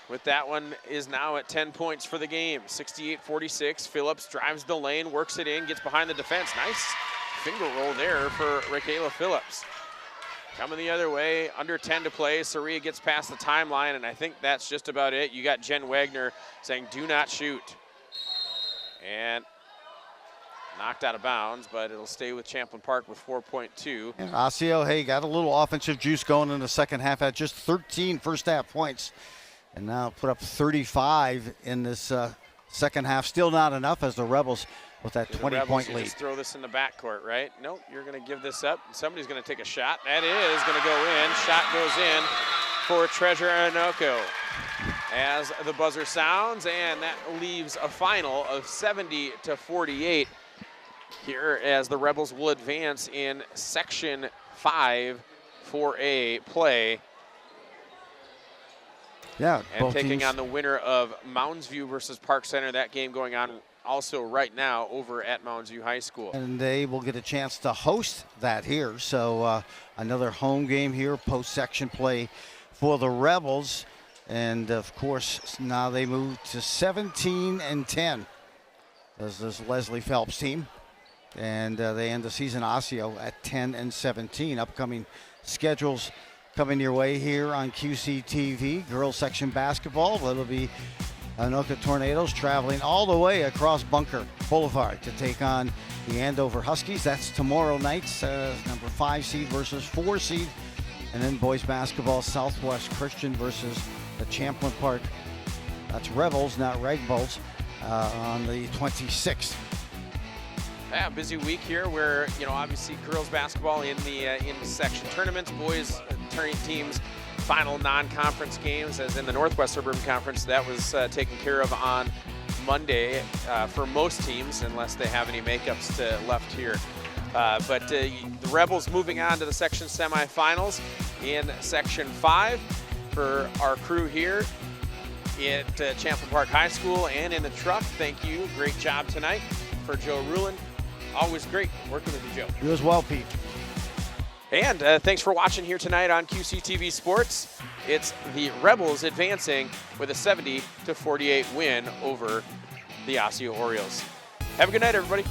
with that one is now at 10 points for the game. 68-46. Phillips drives the lane, works it in, gets behind the defense. Nice finger roll there for Raquela Phillips. Coming the other way, under 10 to play. Saria gets past the timeline, and I think that's just about it. You got Jen Wagner saying, do not shoot. And knocked out of bounds, but it'll stay with Champlin Park with 4.2. And Osseo, hey, got a little offensive juice going in the second half. Had just 13 first half points, and now put up 35 in this second half. Still not enough as the Rebels with that 20-point lead. Just throw this in the backcourt, right? Nope, you're going to give this up. Somebody's going to take a shot. That is going to go in. Shot goes in for Treasure Anoko as the buzzer sounds, and that leaves a final of 70-48 here as the Rebels will advance in Section 5-4A play. Yeah, and taking on the winner of Mounds View versus Park Center. That game going on also right now over at Mounds View High School. And they will get a chance to host that here. So another home game here, post-section play for the Rebels. And of course, now they move to 17-10 as this Leslie Phelps team. And they end the season, Osseo, at 10-17. Upcoming schedules coming your way here on QCTV. Girls section basketball. That'll be Anoka Tornadoes traveling all the way across Bunker Boulevard to take on the Andover Huskies. That's tomorrow night, number 5 seed versus 4 seed. And then boys basketball, Southwest Christian versus the Champlin Park. That's Rebels, not Reg Bulls, on the 26th. Yeah, busy week here where, obviously girls basketball in the section tournaments, boys teams, final non-conference games, as in the Northwest Suburban Conference. That was taken care of on Monday for most teams, unless they have any makeups left here But the Rebels moving on to the section semifinals in Section 5 for our crew here at Champlin Park High School and in the truck. Thank you. Great job tonight for Joe Ruland. Always great working with you, Joe. You as well, Pete. And thanks for watching here tonight on QCTV Sports. It's the Rebels advancing with a 70-48 win over the Osseo Orioles. Have a good night, everybody.